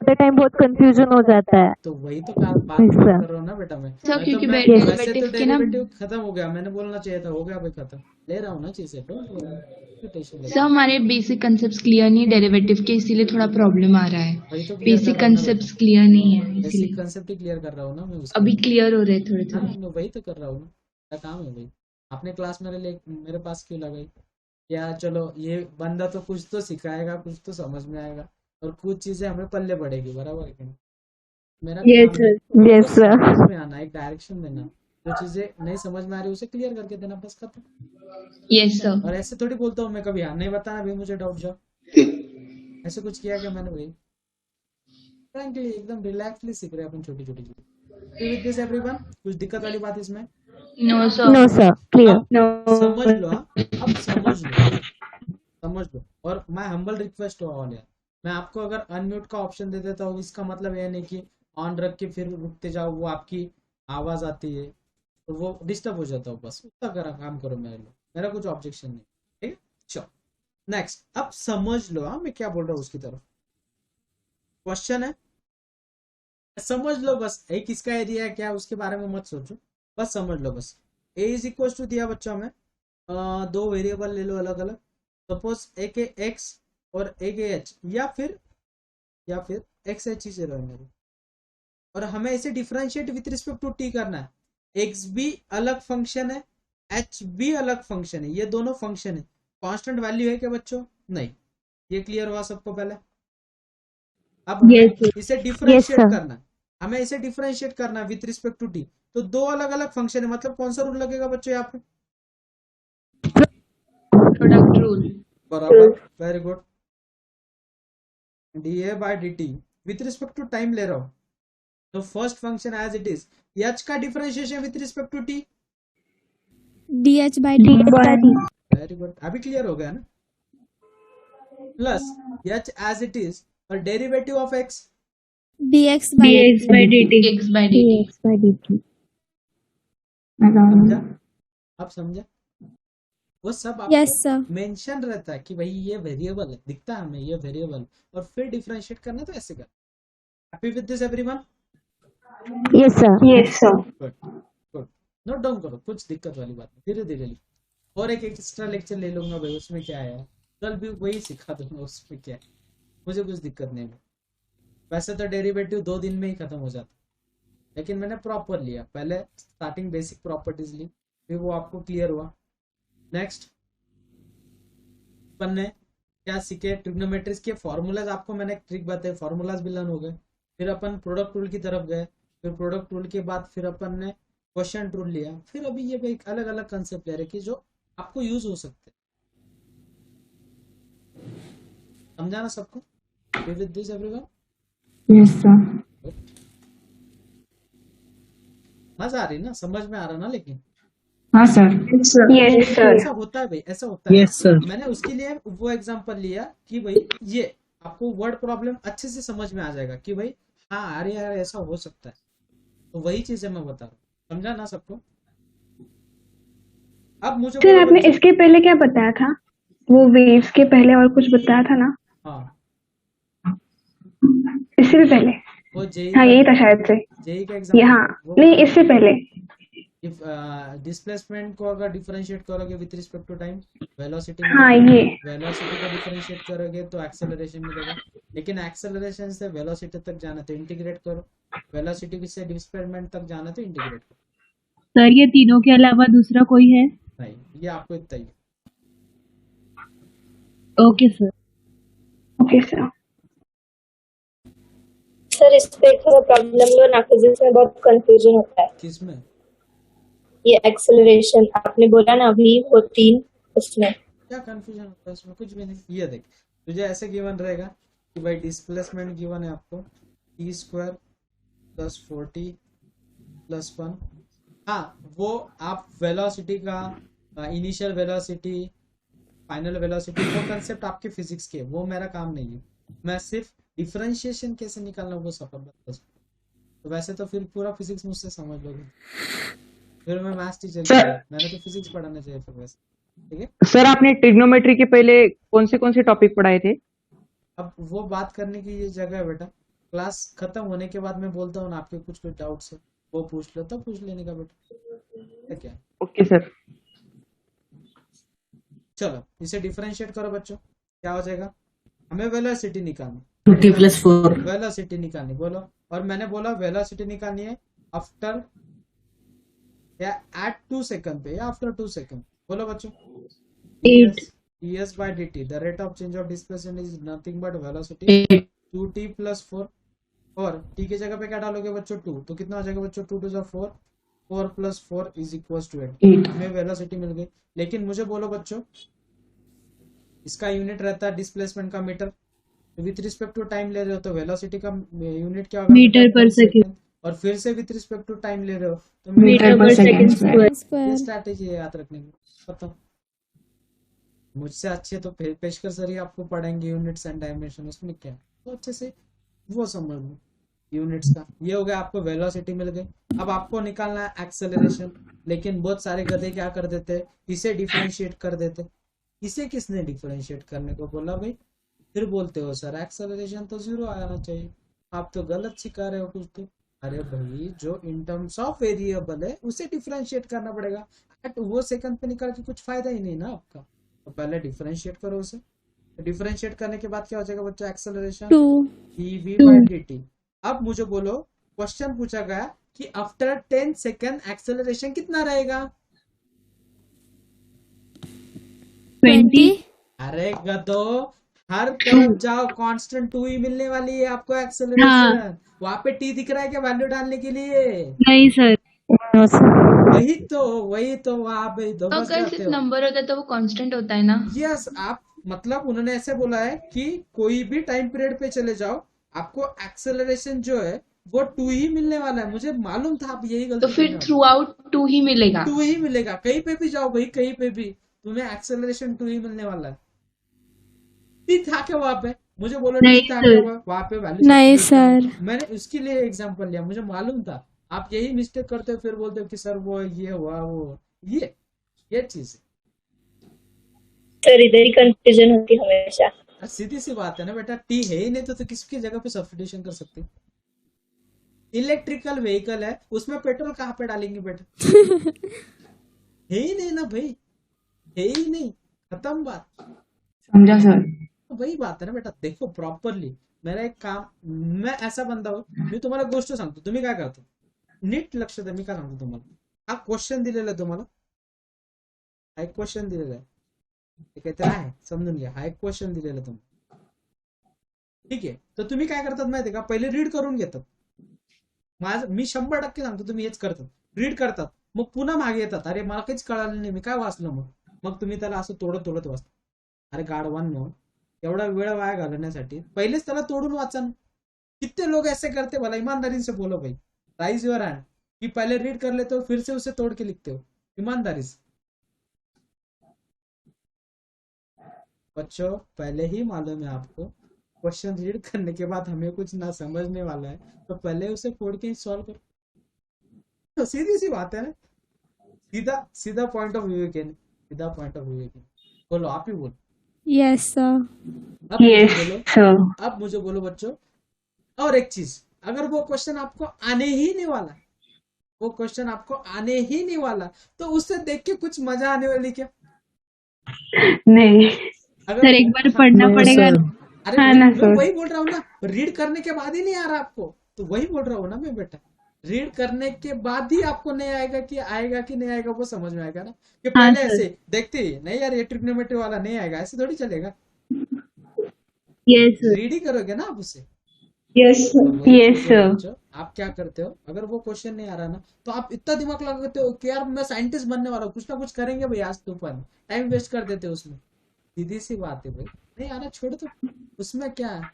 the time बहुत confusion हो जाता है. तो वही तो बात Yes, sir. कर रहा हूँ ना बेटा मैं। सर मैं क्योंकि तो मैं Yes. वैसे तो डेरिवेटिव के ना, डेरिवेटिव खत्म हो गया, मैंने बोलना चाहिए था, हो गया भाई खत्म। ले रहा हूँ ना चीजें, डोंट वरी, टेंशन ले। सर हमारे बेसिक कंसेप्ट क्लियर नहीं है डेरिवेटिव के, इसीलिए थोड़ा प्रॉब्लम आ रहा है। वही तो क्लियर बेसिक कर रहा हूँ ना कंसेप्ट बेटा, क्लियर नहीं है बेसिक इसीलिए कंसेप्ट ही क्लियर कर रहा हूँ ना मैं उसका। अभी क्लियर हो रहे हैं थोड़े हाँ, थोड़े। मैं वही तो कर रहा हूँ ना, क्या काम है भाई? अपने क्लास मेरे पास क्यों लगाई? क्या चलो ये बंदा तो कुछ तो सिखाएगा, कुछ तो समझ में आएगा, और कुछ चीजें हमें पल्ले पड़ेगी, बराबर है कि नहीं? मेरा Yes, काम है sir. Yes तो sir. समझ में आना, एक डायरेक्शन देना, जो चीजें नहीं समझ में आ रही उसे क्लियर करके देना, बस खत्म। Yes sir. और ऐसे थोड़ी बोलता हूँ मैं कभी, हाँ नहीं बताना भाई मुझे डाउट जाओ, ऐसे कुछ किया क्या मैंने भाई? फ्रैंकली एकदम रिलैक्सली सीख रहे हैं अपन छोटी छोटी चीजें। विद दिस एवरीवन, कुछ दिक्कत वाली बात इसमें? No sir. No sir. Clear. अब समझ लो, हाँ अब समझ लो। और मैं हम्बल रिक्वेस्ट हो ऑल यार, मैं आपको अगर अनम्यूट का ऑप्शन दे देता हूँ, इसका मतलब ये नहीं कि ऑन रख के फिर रुकते जाओ, वो आपकी आवाज आती है तो वो डिस्टर्ब हो जाता हो, बस उतना काम करो मेरा कुछ ऑब्जेक्शन नहीं, ठीक है? चलो नेक्स्ट, अब समझ लो, हाँ मैं क्या बोल रहा हूँ उसकी तरफ। क्वेश्चन है, समझ लो बस, एक इसका एरिया है क्या उसके बारे में मत सोचो, बस समझ लो बस। ए इज इक्वल टू दिया बच्चों में, दो वेरिएबल ले लो अलग अलग, सपोज एक है एक्स और एक है एच, या फिर एक्स एच ही से रहेंगे, और हमें इसे differentiate with respect to t करना है। एक्स भी अलग फंक्शन है, एच भी अलग फंक्शन है, ये दोनों फंक्शन है, कांस्टेंट वैल्यू है क्या बच्चों? नहीं। ये क्लियर हुआ सबको? पहले अब हमें Yes, sir. इसे डिफरेंशिएट sir. करना है। हमें इसे डिफरेंशिएट करना है विथ रिस्पेक्ट टू टी, तो दो अलग अलग फंक्शन है, मतलब कौन सा रूल लगेगा बच्चों यहाँ पे? Product rule. बराबर, very good. DA by D T with respect to time ले रहा हूं, तो first function as it is, H का differentiation with respect to T, dh by dt very good, अभी क्लियर हो गया ना? Plus H as it is और derivative of X, dx by dx by dt। x by dt। dx by dt समझा? आप समझा? वो सब आपको yes sir मेंशन रहता है कि भाई ये वेरिएबल है, दिखता है हमें ये वेरिएबल, और फिर डिफरेंशिएट करना तो ऐसे कर। Happy with this everyone? yes sir Yes, sir. Good good, note down करो, कुछ दिक्कत वाली बात नहीं, धीरे धीरे लिखो। और एक एक्स्ट्रा लेक्चर ले लूंगा भाई, उसमें क्या है, कल भी वही सिखा दूंगा, उसमें क्या है, मुझे कुछ दिक्कत नहीं है। वैसे तो डेरिवेटिव 2 दिन में ही खत्म हो जाता, लेकिन मैंने प्रॉपर लिया, पहले स्टार्टिंग बेसिक प्रॉपर्टीज ली, फिर वो आपको क्लियर हुआ। नेक्स्ट अपन ने क्या सीखे, ट्रिग्नोमेट्रीज के फॉर्मूलाज, आपको मैंने एक ट्रिक बताई, फॉर्मूलाज भी लर्न हो गए। फिर अपन प्रोडक्ट रूल की तरफ गए, फिर प्रोडक्ट रूल के बाद फिर अपन ने क्वेश्चन रूल लिया, फिर अभी ये एक अलग अलग कंसेप्ट ले रहे कि जो आपको यूज हो सकते हैं। समझा ना सबको? With this everyone? Yes sir. मजा आ रही ना, समझ में आ रहा ना? लेकिन हाँ सर। Yes, sir. ऐसा होता है भाई, ऐसा होता है। Yes sir. मैंने उसके लिए वो एग्जांपल लिया कि भाई ये आपको वर्ड प्रॉब्लम अच्छे से समझ में आ जाएगा कि भाई हाँ अरे यार ऐसा हो सकता है, तो वही चीजें मैं बता रहा हूँ। समझा ना सबको? अब मुझे सर बोलो आपने बच्चों- इसके पहले क्या बताया था? वो वेव्स के पहले और कुछ बताया था ना? हाँ इससे भी पहले? वो जेई हाँ यही था शायद से। जेई का ये एग्जांपल, हाँ नहीं इससे पहले। इफ डिस्प्लेसमेंट को अगर डिफरेंशिएट करोगे with respect to time, velocity हाँ ये वेलोसिटी को डिफरेंशिएट करोगे तो एक्सेलरेशन मिलेगा, लेकिन एक्सेलरेशन से वेलोसिटी तक जाना तो इंटीग्रेट करो, वेलोसिटी से डिस्प्लेसमेंट तक जाना तो इंटीग्रेट करो। सर ये तीनों के अलावा दूसरा कोई है? नहीं, ये आपको इतना ही है। Okay sir. Okay sir. Sir इस पे थोड़ा प्रॉब्लम लो ना, फिजिक्स में बहुत कंफ्यूजन होता है। किसमें? ये एक्सेलरेशन आपने बोला ना अभी, वो 3, उसमें क्या कंफ्यूजन होता है उसमें? कुछ भी नहीं। ये देख, तुझे ऐसे गिवन रहेगा कि भाई डिस्प्लेसमेंट गिवन है आपको t² + 40 + 1। हाँ वो आप वेलोसिटी का इनिशियल वेलोसिटी, फाइनल वेलोसिटी, वो कंसेप्ट आपके फिजिक्स के, वो मेरा काम नहीं है। मैं सिर्फ डिफरेंशिएशन कैसे निकालना वो सब बता सकता हूं। तो वैसे तो फिर पूरा फिजिक्स मुझसे समझ लोगे, फिर मैं मैथ्स टीचर, मैंने तो फिजिक्स पढ़ाना चाहिए फिर वैसे। ठीक है, सर आपने ट्रिग्नोमेट्री के पहले कौन से टॉपिक पढ़ाए थे? अब वो बात करने की ये जगह है बेटा, क्लास खत्म होने के बाद मैं बोलता हूँ ना, आपके कुछ डाउट्स है वो पूछ लो, तब पूछ लेने का बेटा। है क्या? Okay sir. चलो इसे डिफरेंशिएट करो बच्चों, क्या हो जाएगा? हमें वेलोसिटी निकालनी, 2t+4। वेलोसिटी निकालनी बोलो, और मैंने बोला वेलोसिटी निकालनी है आफ्टर या एट 2 सेकंड पे या आफ्टर 2 सेकंड। बोलो बच्चों। 8 ds by dt, the rate of change of displacement is nothing but velocity 2t + 4, और t की जगह पे क्या डालोगे बच्चों? 2, तो कितना हो जाएगा बच्चों? 2 * 4, 4 + 4 = 8। हमें वेलोसिटी मिल गई, लेकिन मुझे बोलो बच्चों, इसका यूनिट रहता है डिस्प्लेसमेंट का metre, with respect to time ले रहे हो तो वेलोसिटी का यूनिट क्या होगा? मीटर पर सेकंड। और फिर से विथ रिस्पेक्ट टू टाइम ले रहे हो तो मीटर पर सेकंड स्क्वायर। ये square स्ट्रैटेजी है याद रखने की। बताओ, मुझसे अच्छे तो पेशकर सर ही आपको पढ़ाएंगे यूनिट्स एंड डायमेंशन, उसमें क्या है, तो अच्छे से वो समझ लो यूनिट्स का। ये हो गया, आपको वेलोसिटी मिल गई। अब आपको निकालना है एक्सेलरेशन, लेकिन बहुत सारे गधे क्या कर देते, इसे डिफरेंशिएट कर देते। इसे किसने डिफरेंशिएट करने को बोला भाई? फिर बोलते हो सर एक्सेलरेशन तो 0 आना चाहिए, आप तो गलत सिखा रहे हो कुछ तो। अरे भाई जो इन टर्म्स ऑफ वेरिएबल है उसे डिफरेंशिएट करना पड़ेगा, एट वो सेकंड पे निकाल के कुछ फायदा ही नहीं ना आपका, तो पहले डिफरेंशिएट करो उसे। डिफरेंशिएट करने के बाद क्या हो जाएगा बच्चा? Acceleration 2 dv/dt। अब मुझे बोलो, क्वेश्चन पूछा गया कि आफ्टर 10 सेकंड एक्सेलरेशन कितना रहेगा? 20 अरे गधो, हर तरफ जाओ कांस्टेंट 2 ही मिलने वाली है आपको एक्सेलरेशन। वहां पे टी दिख रहा है क्या वैल्यू डालने के लिए? नहीं सर। No sir. वही तो वहां पे तो फंस अगर जाते सिर्फ हो। नंबर होता है तो वो कांस्टेंट होता है ना। यस, आप मतलब उन्होंने ऐसे बोला है कि कोई भी टाइम पीरियड पे चले जाओ, आपको एक्सेलरेशन जो है वो 2 ही मिलने वाला है। मुझे मालूम था आप यही तो गलती फिर करने वाले। थ्रू आउट 2 ही मिलेगा। 2 ही मिलेगा, कहीं पे भी जाओ भाई, कहीं पे भी तुम्हें एक्सेलरेशन 2 ही मिलने वाला है। टी था क्या वहां पे? मुझे बोलो टी नहीं था सर। क्या वहां पे वैल्यू नहीं सब्स्टिट्यूट सर। मैंने उसके लिए एग्जांपल लिया, मुझे मालूम था। आप यही मिस्टेक करते हो, फिर बोलते हो कि सर वो ये हुआ वो ये चीज है। सर इधर ही कंफ्यूजन होती है हमेशा। और सीधी सी बात है ना बेटा, टी है ही नहीं तो किसकी जगह पे सब्स्टिट्यूशन कर सकते? इलेक्ट्रिकल व्हीकल है, उसमें पेट्रोल कहाँ पे डालेंगे बेटा? है ही नहीं ना भाई, है ही नहीं, खत्म बात। समझा सर। वही बात है ना बेटा, देखो प्रॉपरली मेरा एक काम, मैं ऐसा बंदा हूँ, मी तुम्हाला गोष्ट सांगतो, तुम्ही काय करतो नीट लक्ष द्या, मी काय सांगतो तुम्हाला. हा क्वेश्चन दिलेला आहे तुम्हाला, हा एक क्वेश्चन दिलेला आहे, ते काहीतरी आहे समजून घ्या, हा एक क्वेश्चन दिलेला आहे तुम्हाला, ठीक आहे. तर तुम्ही काय करतात माहिती आहे का, पहिले रीड करून घेतात. मी 100% सांगतो तुम्ही हेच करतात, रीड करतात, मग पुन्हा मागे येतात, अरे मला काहीच कळालं नाही, मी काय वाचलं, मग तुम्ही त्याला असं तोडत वाचता. अरे गाढवांनो, एवढा वेळ वाया घालवण्यासाठी पहिलेच त्याला तोडून वाचा ना. कितने लोग ऐसे करते, भला ईमानदारी से बोलो भाई, राइज योर हैंड, कि पहले रीड कर लेते हो फिर से उसे तोड़ के लिखते हो, ईमानदारी से. बच्चों पहले ही मालूम है आपको, क्वेश्चन रीड करने के बाद हमें कुछ ना समझने वाला है, तो पहले उसे फोड़ के सॉल्व करो. तो सीधी सी बात है ना, सीधा पॉइंट ऑफ व्यू के, सीधा पॉइंट ऑफ व्यू के. बोलो, आप ही बोलो. Yes sir. अब मुझे यस बोलो, सर। अब मुझे बोलो बच्चों, और एक चीज, अगर वो क्वेश्चन आपको आने ही नहीं वाला, वो क्वेश्चन आपको आने ही नहीं वाला, तो उससे देख के कुछ मजा आने वाली क्या? नहीं अगर सर एक बार हाँ, पढ़ना नहीं पड़ेगा सर। ना। अरे हाँ वही ना मैं सर। वही बोल रहा हूँ ना, रीड करने के बाद ही नहीं आ रहा आपको, तो वही बोल रहा हूँ ना मैं बेटा, रीड करने के बाद ही आपको नहीं आएगा, कि आएगा कि नहीं आएगा वो समझ में आएगा ना, कि हाँ पहले सर। ऐसे देखते ही नहीं यार ये ट्रिग्नोमेट्री वाला नहीं आएगा, ऐसे थोड़ी चलेगा. Yes sir. रीड ही करोगे ना आप उसे. यस तो वही यस चीज़ है सर। बच्चों, आप क्या करते हो, अगर वो क्वेश्चन नहीं आ रहा ना, तो आप इतना दिमाग लगाते हो कि यार मैं साइंटिस्ट बनने वाला हूँ, कुछ ना कुछ करेंगे भाई आज तूफान, टाइम वेस्ट कर देते हो उसमें. सीधी सी बात है भाई, नहीं आना छोड़ दो, उसमें क्या है,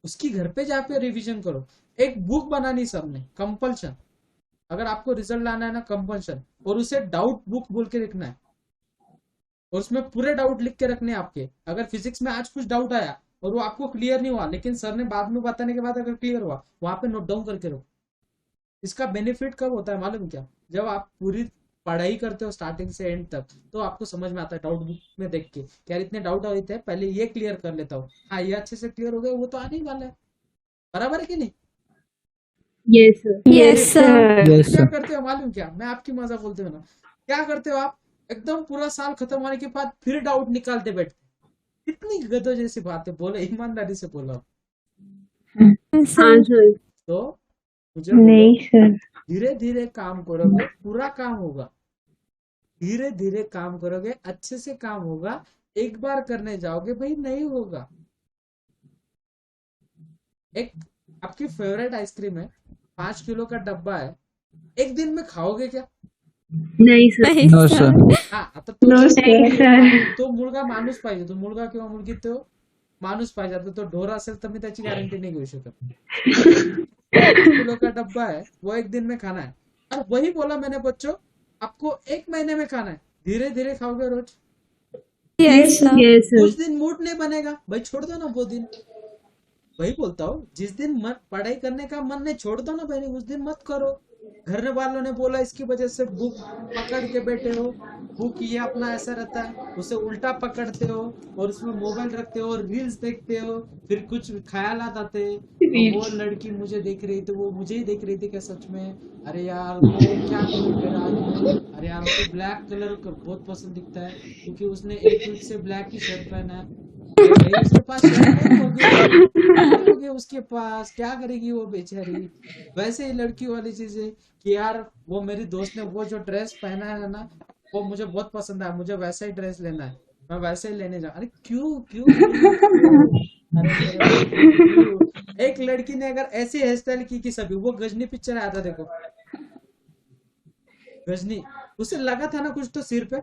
उसकी घर पे जाके रिवीजन करो. एक बुक बनानी सबने कंपल्शन, अगर आपको रिजल्ट लाना है ना कंपल्शन, और उसे डाउट बुक बोल के लिखना है, और उसमें पूरे डाउट लिख के रखने हैं आपके. अगर फिजिक्स में आज कुछ डाउट आया और वो आपको क्लियर नहीं हुआ, लेकिन सर ने बाद में बताने के बाद अगर क्लियर हुआ, वहां पे नोट डाउन करके रखो. इसका बेनिफिट कब होता है मालूम क्या, जब आप पूरी पढ़ाई करते हो स्टार्टिंग से एंड तक, तो आपको समझ में आता है डाउट बुक में देख के, क्या इतने डाउट आए थे, पहले ये क्लियर कर लेता हूँ, हाँ ये अच्छे से क्लियर हो गया, वो तो आने ही वाला है. बराबर है कि नहीं? Yes sir. Yes sir. फिर यस क्या सर। करते हो मालूम क्या, मैं आपकी मजा बोलते हो ना, क्या करते हो आप, एकदम पूरा साल खत्म होने के बाद फिर डाउट निकालते बैठते. कितनी गधों जैसी बात है, बोलो ईमानदारी से बोलो. हाँ सर। तो मुझे बोलो, नहीं सर। धीरे धीरे काम करोगे पूरा काम होगा, धीरे धीरे काम करोगे अच्छे से काम होगा. एक बार करने जाओगे भाई नहीं होगा. एक आपकी फेवरेट आइसक्रीम है, 5 किलो का डब्बा है, एक दिन में खाओगे क्या? नहीं सर। No sir. हा आता नो तो सर। तो मुलगा माणूस पाहिजे, तो मुलगा किंवा मुलगी तो माणूस पाहिजे. आता तो ढोर असेल तर मी त्याची गॅरंटी नाही घेऊ शकत. 5 किलो का डब्बा है, वो एक दिन में खाना है. और वही बोला मैंने बच्चों, आपको 1 महीने में खाना है, धीरे धीरे खाओगे रोज. Yes sir. Yes sir. उस दिन मूड नहीं बनेगा भाई, छोड़ दो ना वो दिन. वही बोलता हूँ, जिस दिन मन पढ़ाई करने का मन नहीं, छोड़ दो ना भाई, उस दिन मत करो. घर वालों ने बोला इसकी वजह से बुक पकड़ के बैठे हो, बुक ये अपना ऐसा रहता है, उसे उल्टा पकड़ते हो और उसमें मोबाइल रखते हो, रील्स देखते हो, फिर कुछ ख्यालात आते, वो लड़की मुझे देख रही थी, वो मुझे ही देख रही थी क्या सच में, अरे यार वो क्या करूं फिर आज मैं, अरे यार मुझे ब्लैक कलर बहुत पसंद दिखता है क्योंकि उसने एक वीक से ब्लैक ही शर्ट पहना है. भाई उसके पास शर्ट नहीं होगी उसके पास, क्या करेगी वो बेचारी. वैसे ही लड़की वाली चीजें कि यार वो मेरी दोस्त ने वो जो ड्रेस पहना है ना, वो मुझे बहुत पसंद है, मुझे वैसा ही ड्रेस लेना है. मैं वैसे ही लेने जा। अरे क्यों क्यों क्यों? अरे मेरे भाई, क्यों? एक लड़की ने अगर ऐसी हेयर स्टाइल की कि सभी, वो गजनी पिक्चर आया था देखो, गजनी, उसे लगा था ना कुछ तो सिर पे,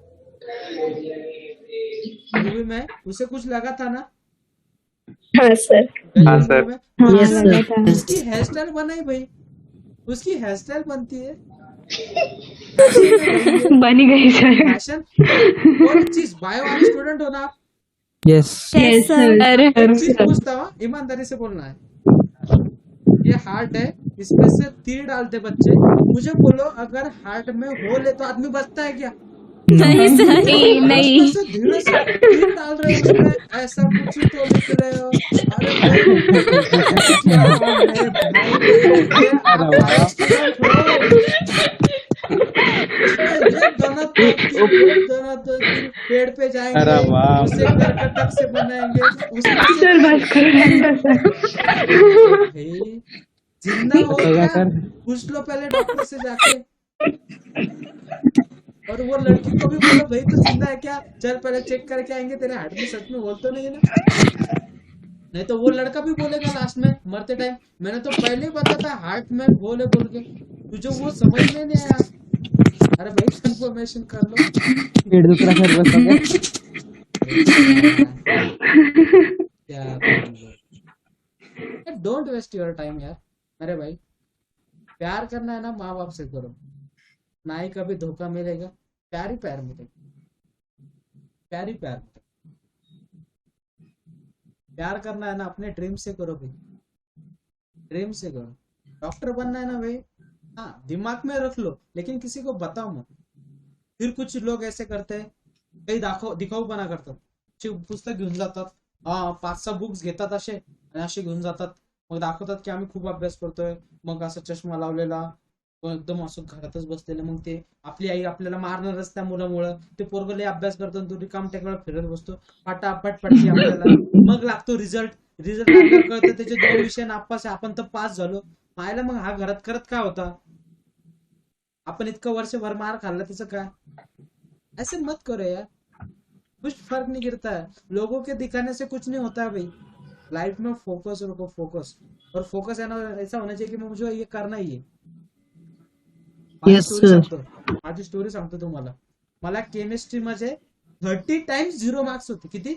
मूवी में उसे कुछ लगा था ना हाँ सर। गजनी मूवी में, हाँ Yes, sir. लगा था। उसकी हेयर स्टाइल बनाई भाई, उसकी हेयर स्टाइल बनती है, फैशन है भाई ये, बनी गई सर। फैशन। और एक चीज, बायो वाले स्टूडेंट हो ना आप? Yes Yes, sir. एक चीज पूछता हूँ, ईमानदारी से बोलना है, ये हार्ट है, इसमें से तीर डालते बच्चे, मुझे बोलो अगर हार्ट में होल है तो आदमी बचता है क्या? नहीं सर, नहीं। उसमें से धीरे से तीर डाल रहे हो उसमें, ऐसा कुछ ही तो लिख रहे हो। अरे भाई, क्या है भाई, ये आप बायो स्टूडेंट हो? ये दोनों तो तीर पेड़ पे जाएंगे, उसे करकटक से बनाएंगे, उसमें से सर बस करो रहने दो सर। भाई, जिंदा हो क्या? पूछ लो पहले डॉक्टर से जाके। और वो लड़की को भी बोलो भाई तू जिंदा है क्या, चल पहले चेक करके आएंगे, तेरे हार्ट में सच में होल तो नहीं है ना? नहीं तो वो लड़का भी बोलेगा लास्ट में मरते टाइम, मैंने तो पहले ही बताया था हार्ट में होल है बोल के, तुझे वो समझ में नहीं आया। अरे भाई कंफर्मेशन कर लो। पेट दुख रहा सर, बस हो गया। क्या, डोंट वेस्ट योर टाइम यार मेरे भाई। प्यार करना है ना माँ बाप से करो, ना ही कभी धोखा मिलेगा, प्यार ही प्यार मिलेगा, प्यार ही प्यार मिलेगा। प्यार करना है ना अपने ड्रीम से करो भाई, ड्रीम से करो। डॉक्टर बनना है ना भाई, हाँ दिमाग में रख लो, लेकिन किसी को बताओ मत। फिर कुछ लोग ऐसे करते हैं, काही दिखाऊपणा करतात, ची पुस्तक घेऊन जातात, 5-6 बुक्स घेतात असे आणि असे घेऊन जातात, मग दाखवतात की आम्ही खूप अभ्यास करतोय, मग असा चष्मा लावलेला, एकदम असं घरातच बसलेलं, मग ते आपली आई आपल्याला मारणारच त्या मुलामुळं, ते पोरग लय अभ्यास करतो आणि तो रिकाम टेकवर फिरत बसतो, पटापट पडते आपल्याला, मग लागतो रिझल्ट लागल्यावर कळतं त्याचे 2 विषय नापास आहे, आपण तर पास झालो, मायला मग हा घरात करत काय होता? अपन इतकं वर्षभर मार खाल्ला त्याचं काय? ऐसे मत करो यार, कुछ फर्क नहीं गिरता है, लोगों के दिखाने से कुछ नहीं होता है भाई। लाइफ में फोकस रखो, फोकस, और फोकस है ना ऐसा होना चाहिए की मुझे ये करना ही है। Yes, sir. माझी स्टोरी सांगतो तुम्हाला, मला केमिस्ट्री मध्ये 30 टाइम्स 0 मार्क्स होते, किती?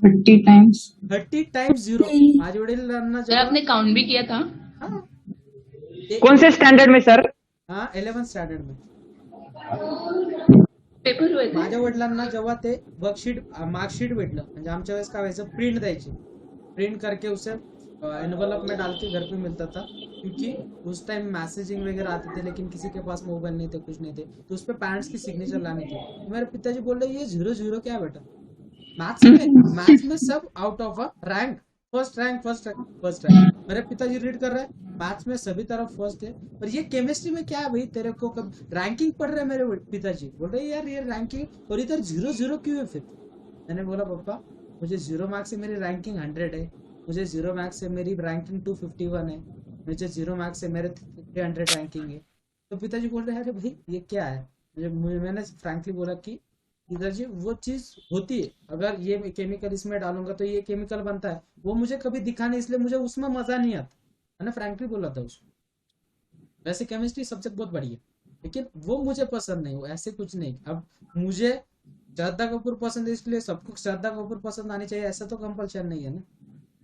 30 times. 30 टाइम्स 0। माझ्या वडिलांना सर आपने काउंट भी किया था? हाँ, कौन से स्टैंडर्ड में सर? हाँ 11th स्टँडर्ड में पेपर हुए थे? माझ्या वडिलांना जेव्हा ते वर्कशीट मार्कशीट भेटलं, म्हणजे आमच्या वेळेस काय व्हायचं, प्रिंट द्यायची, प्रिंट करके उसे एनवलप में डाल के घर पे मिलता था, क्योंकि उस टाइम मैसेजिंग वगैरह आते थे, लेकिन किसी के पास मोबाइल नहीं थे, कुछ नहीं थे, तो उस पर पेरेंट्स की सिग्नेचर लानी थी। तो मेरे पिताजी बोल रहे ये 0-0 क्या बेटा, मैथ्स में सब out of a rank, first rank. मेरे पिताजी रीड कर रहे हैं, मैथ्स में सभी तरफ फर्स्ट है, और ये केमिस्ट्री में क्या है भाई, तेरे को कब रैंकिंग पढ़ रहे हैं? मेरे पिताजी बोल रहे यार ये रैंकिंग, और इधर 0-0 क्यों है फिर? मैंने बोला पापा मुझे 0 मार्क्स से मेरी रैंकिंग 100 है, मुझे 0 मार्क्स से मेरी रैंकिंग 251 है, मुझे 0 मार्क्स से मेरे 300 रैंकिंग है। तो पिताजी बोल रहे हैं अरे भाई ये क्या है? मैंने फ्रैंकली बोला कि पिताजी वो चीज होती है, अगर ये केमिकल इसमें डालूंगा तो ये केमिकल बनता है, वो मुझे कभी दिखा नहीं, इसलिए मुझे उसमें मजा नहीं आता। मैंने फ्रैंकली बोला था उसको। वैसे केमिस्ट्री सब्जेक्ट बहुत बढ़िया, लेकिन वो मुझे पसंद नहीं, वो ऐसे कुछ नहीं। अब मुझे श्रद्धा कपूर पसंद है इसलिए सबको श्रद्धा कपूर पसंद आनी चाहिए, ऐसा तो कंपल्शन नहीं है ना,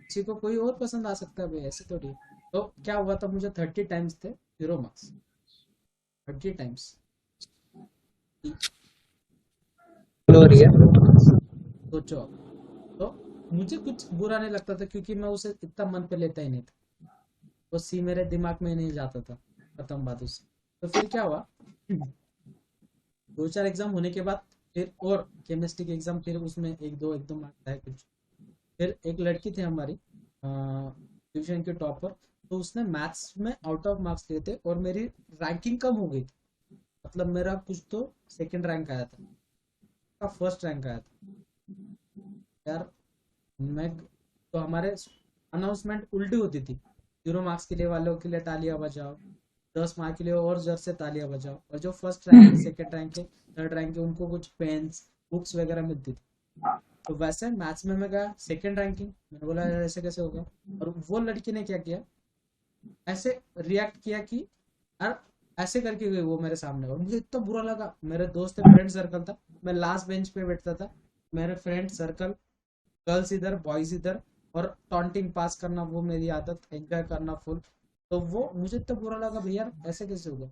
किसी को कोई और पसंद आ सकता है भाई, ऐसे थोड़ी। तो क्या हुआ था, मुझे 30 टाइम्स थे 0 मार्क्स, 30 टाइम्स। सोचो, तो मुझे कुछ बुरा नहीं लगता था, क्योंकि मैं उसे इतना मन पे लेता ही नहीं था, वो सी मेरे दिमाग में नहीं जाता था, खत्म बात उससे। तो फिर क्या हुआ, 2-4 एग्जाम होने के बाद फिर और केमिस्ट्री के एग्जाम, फिर उसमें 1-2 मार्क्स आए कुछ। फिर एक लड़की थी हमारी ट्यूशन की टॉपर, तो उसने मैथ्स में आउट ऑफ मार्क्स लिए थे, और मेरी रैंकिंग कम हो गई थी, मतलब मेरा कुछ तो 2nd रैंक आया था, का 1st रैंक आया था यार। मैं तो हमारे अनाउंसमेंट उल्टी होती थी, 0 मार्क्स के लिए वालों के लिए तालियां बजाओ, 10 मार्क्स के लिए और जोर से तालियां बजाओ, और जो 1st रैंक है 2nd रैंक है 3rd रैंक है उनको कुछ पेन्स बुक्स वगैरह मिलती थी। तो वैसे मैथ्स में मैं गया सेकंड रैंकिंग, मैंने बोला यार ऐसे कैसे होगा। और वो लड़की ने क्या किया, ऐसे रिएक्ट किया कि यार ऐसे करके गई वो मेरे सामने, और मुझे इतना बुरा लगा। मेरे दोस्त फ्रेंड सर्कल था, मैं लास्ट बेंच पे बैठता था, मेरे फ्रेंड सर्कल गर्ल्स इधर बॉयज इधर, और टॉन्टिंग पास करना वो मेरी आदत, एंजॉय करना फुल। तो वो मुझे इतना बुरा लगा भैया ऐसे कैसे होगा।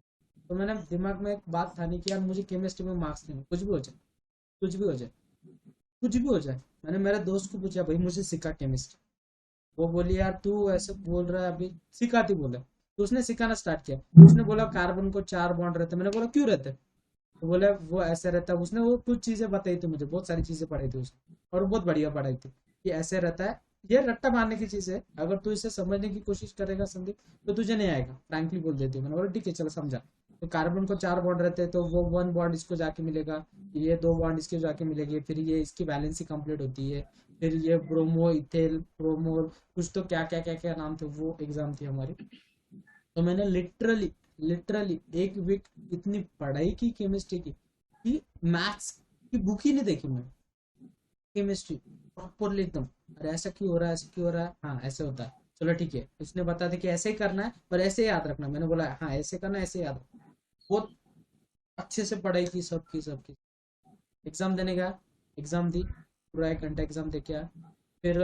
तो मैंने दिमाग में एक बात ठानी कि यार मुझे केमिस्ट्री में मार्क्स नहीं, कुछ भी हो जाए, कुछ भी हो जाए, कुछ भी हो जाए। मैंने मेरे दोस्त को पूछा भाई मुझे सिखा केमिस्ट्री। वो बोली यार तू ऐसे बोल रहा है अभी सिखाती बोले। तो उसने सिखाना स्टार्ट किया। उसने बोला कार्बन को 4 बॉन्ड रहते। मैंने बोला क्यों रहते, तो बोले वो ऐसे रहता है। उसने वो कुछ चीजें बताई थी मुझे, बहुत सारी चीजें पढ़ाई थी उसने, और बहुत बढ़िया पढ़ाई थी कि ऐसे रहता है। ये रट्टा मारने की चीज है, अगर तू इसे समझने की कोशिश करेगा संदीप तो तुझे नहीं आएगा, फ्रैंकली बोल देती हूँ। मैंने बोला ठीक है चलो समझा। तो कार्बन को 4 बॉन्ड रहते हैं, तो वो 1 बॉन्ड इसको जाके मिलेगा, ये 2 बॉन्ड इसके जाके मिलेगी, फिर ये इसकी वैलेंसी कंप्लीट होती है, फिर ये ब्रोमो इथेल प्रोमोल कुछ तो क्या क्या क्या क्या नाम थे, वो एग्जाम थी हमारी। तो मैंने लिटरली लिटरली 1 वीक इतनी पढ़ाई की केमिस्ट्री की कि मैथ्स की बुक ही नहीं देखी मैंने। केमिस्ट्री प्रॉपरली एकदम, अरे ऐसा क्यों हो रहा है, ऐसा क्यों हो रहा है, हाँ ऐसे होता है, चलो ठीक है। उसने बताया था कि ऐसे ही करना है पर ऐसे ही याद रखना। मैंने बोला हाँ ऐसे करना है, ऐसे याद रखना। बहुत अच्छे से पढ़ाई की, सबकी। एग्जाम देने गया, एग्जाम दी, पूरा 1 घंटा एग्जाम दे के आया। फिर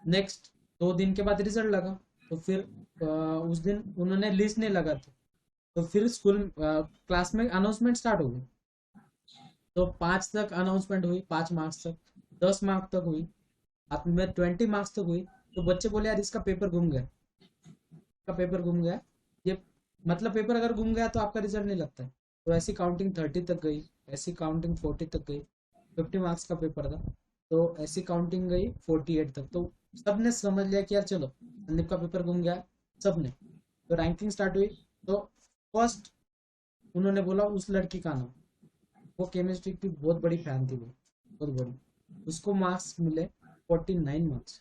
नेक्स्ट 2 दिन के बाद रिजल्ट लगा। तो फिर उस दिन उन्होंने लिस्ट नहीं लगा थी, तो फिर स्कूल क्लास में अनाउंसमेंट स्टार्ट हो गई। तो 5 तक अनाउंसमेंट हुई, 5 मार्क्स तक, 10 मार्क्स तक हुई, आप में 20 मार्क्स तक हुई। तो बच्चे बोले यार इसका पेपर गुम गया, इसका पेपर गुम गया। ये मतलब पेपर अगर गुम गया तो आपका रिजल्ट नहीं लगता है। तो ऐसी काउंटिंग 30 तक गई, ऐसी काउंटिंग 40 तक गई। 50 मार्क्स का पेपर था, तो ऐसी काउंटिंग गई 48 तक। तो सबने समझ लिया कि यार चलो संदीप का पेपर गुम गया, सबने। तो रैंकिंग स्टार्ट हुई। तो फर्स्ट उन्होंने बोला उस लड़की का नाम, वो केमिस्ट्री की बहुत बड़ी फैन थी, वो बहुत बड़ी। उसको मार्क्स मिले 49 मार्क्स,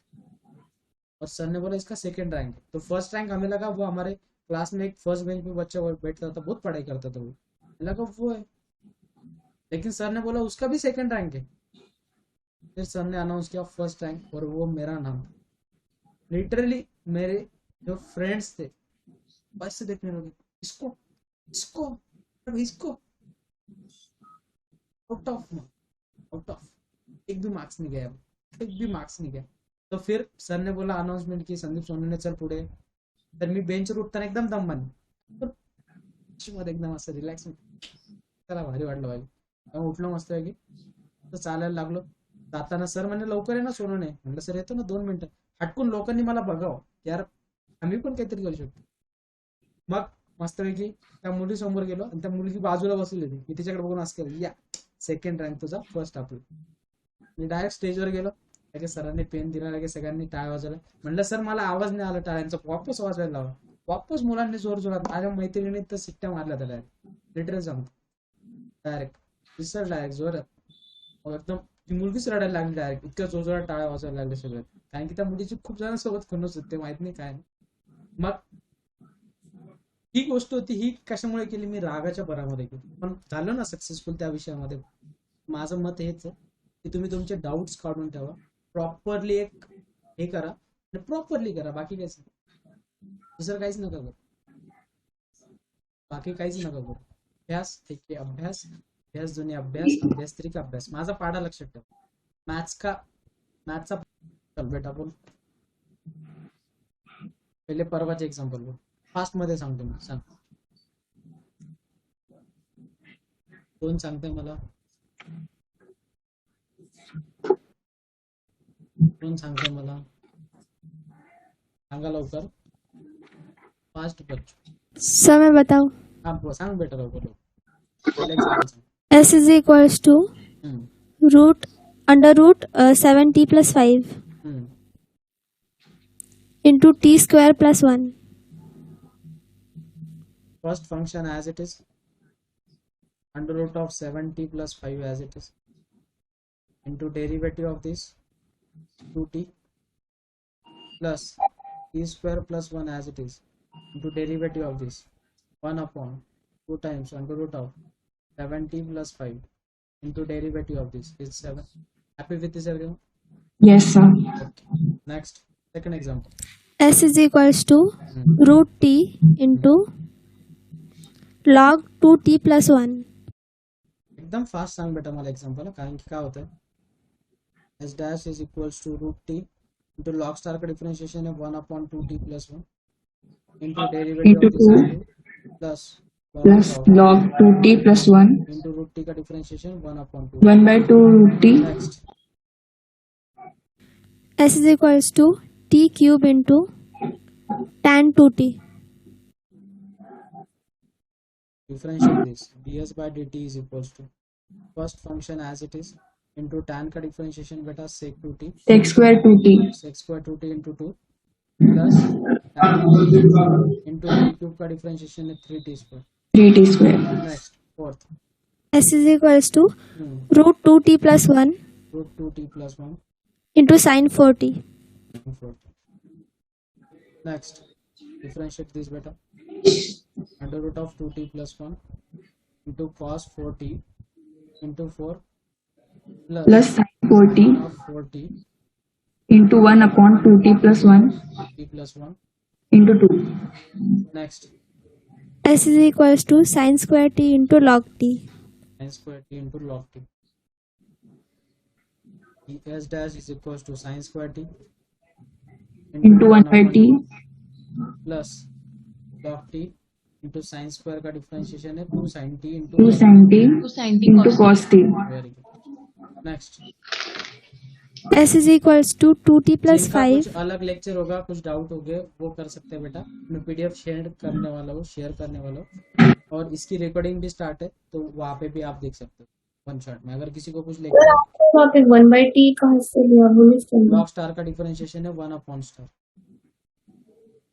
और सर ने बोला इसका सेकंड रैंक है। तो फर्स्ट रैंक हमें लगा वो हमारे क्लास में एक फर्स्ट बेंच पे बच्चा बैठता था, बहुत पढ़ाई करता था, वो लगा वो है। लेकिन सर ने बोला उसका भी सेकंड रैंक है। फिर सर ने अनाउंस किया फर्स्ट रैंक, और वो मेरा नाम। लिटरली मेरे जो फ्रेंड्स थे बस से देखने लगे, इसको इसको इसको आउट ऑफ एक भी मार्क्स नहीं गया, एक भी मार्क्स नहीं गया। तो फिर सर ने बोला अनाउंसमेंट की, संदीप सोनवणे चल पुढे। तर मी बेंचवर उठताना एकदम दमबाने एकदम असं रिलॅक्स, त्याला भारी वाटलं पाहिजे। उठलो मस्त पैकी, तर चालायला लागलो। जाताना सर म्हणे लवकर आहे ना सोनवणे, म्हटलं सर येतो ना 2 मिनिटं। हटकून लोकांनी मला बघावं यार आम्ही पण काहीतरी करू शकतो। मग मस्तपैकी त्या मुली समोर गेलो, आणि त्या मुलगी बाजूला बसली होती, मी तिच्याकडे बघून असं केलं या सेकंड रँक तुझा, फर्स्ट आपलं। मी डायरेक्ट स्टेजवर गेलो, लगेच सरांनी पेन दिला, लगेच सगळ्यांनी टाळ्या वाजवल्या। म्हणलं सर मला आवाज नाही आला टाळ्यांचा, वापस वाजवायला लावा। वापस मुलांनी जोर जोरात, माझ्या मैत्रिणीने तर सिट्ट्या मारल्या त्या डायरेक्ट, लिटरली सांगतो डायरेक्ट विसर डायरेक्ट जोरात। मग एकदम ती मुलगीच रडायला लागली डायरेक्ट, इतक्या जोर जोरात टाळ्या वाजवायला लागले सगळे, कारण की त्या मुलीची खूप जणांसोबत खुन्नस होते, माहित नाही काय। मग ही गोष्ट होती, ही कशामुळे केली, मी रागाच्या भरामध्ये केली, पण झालं ना सक्सेसफुल त्या विषयामध्ये। माझं मत हेच आहे की तुम्ही तुमचे डाऊट्स काढून ठेवा, प्रॉपरली एक हे करा, आणि प्रॉपरली करा, बाकी काहीच नाही, दुसरं काहीच नका करू, बाकी काहीच नका करू। अभ्यास ठीक आहे, अभ्यास अभ्यास जुने अभ्यास, अभ्यास तरी का अभ्यास। माझा पाढा लक्षात ठेवा, मॅथचा चल बेटा बोल, पहिले परवाचे एक्झाम्पल बोल, फास्ट मध्ये सांगतो मी, सांग कोण सांगतंय मला, कोण सांगतंय मला, सांगा लवकर, फास्ट बच्चो। सर मैं बताऊं, हाँ सांग बेटा लवकर लवकर। S is equals to root under root 7t plus 5 into t square plus 1. First function as it is, under root of 7t plus 5 as it is, into derivative of this 2t plus t square plus 1 as it is, into derivative of this 1 upon 2 times under root of 7t plus 5 into derivative of this is 7 Happy with this everyone? Yes, sir. Okay. Next, second example. S is equals to root t into log 2t plus 1. एकदम fast सांग बेटा मला example, कारण की काय होतं S dash is equals to root T into log star का differentiation है 1/2t plus 1 into derivative of this plus Plus log 2t plus 1. Into root T का differentiation 1/2. 1/2 root t. Next S is equals to t cube into tan 2t. differentiate this ds by dt is equals to first function as it is into tan का differentiation बेटा sec 2t Sec square 2t. sec square 2t into 2 plus tan into t cube का differentiation है 3t square. 3t square. Next, fourth, S is equals to root 2t plus 1 root 2t plus 1 into sin 4t. and 4t. Next, differentiate this beta under root of 2t plus 1 into cos 4t into 4 Plus sin 4t of 4t into 1/2t plus 1 t plus 1 into 2. next S is equals to sin square t into log t. sin square t into log t. S dash is equals to sin square t Into 1/t plus log t into sin square का differentiation है 2 sin t into 2 sin t into cos t. very good. Next, S is equals to 2t plus जिनका 5 कुछ अलग lecture होगा, कुछ doubt हो गए, वो कर सकते हैं बेटा. मैं पीडीएफ शेयर करने वाला हूँ और इसकी रिकॉर्डिंग भी स्टार्ट है, तो वहाँ पे भी आप देख सकते हो वन शॉट में. अगर किसी को कुछ सर लेकर आपने वहाँ पे 1/t कहाँ से लिया वो नहीं समझा। लॉग स्टार का डिफरेंशिएशन है 1/स्टार.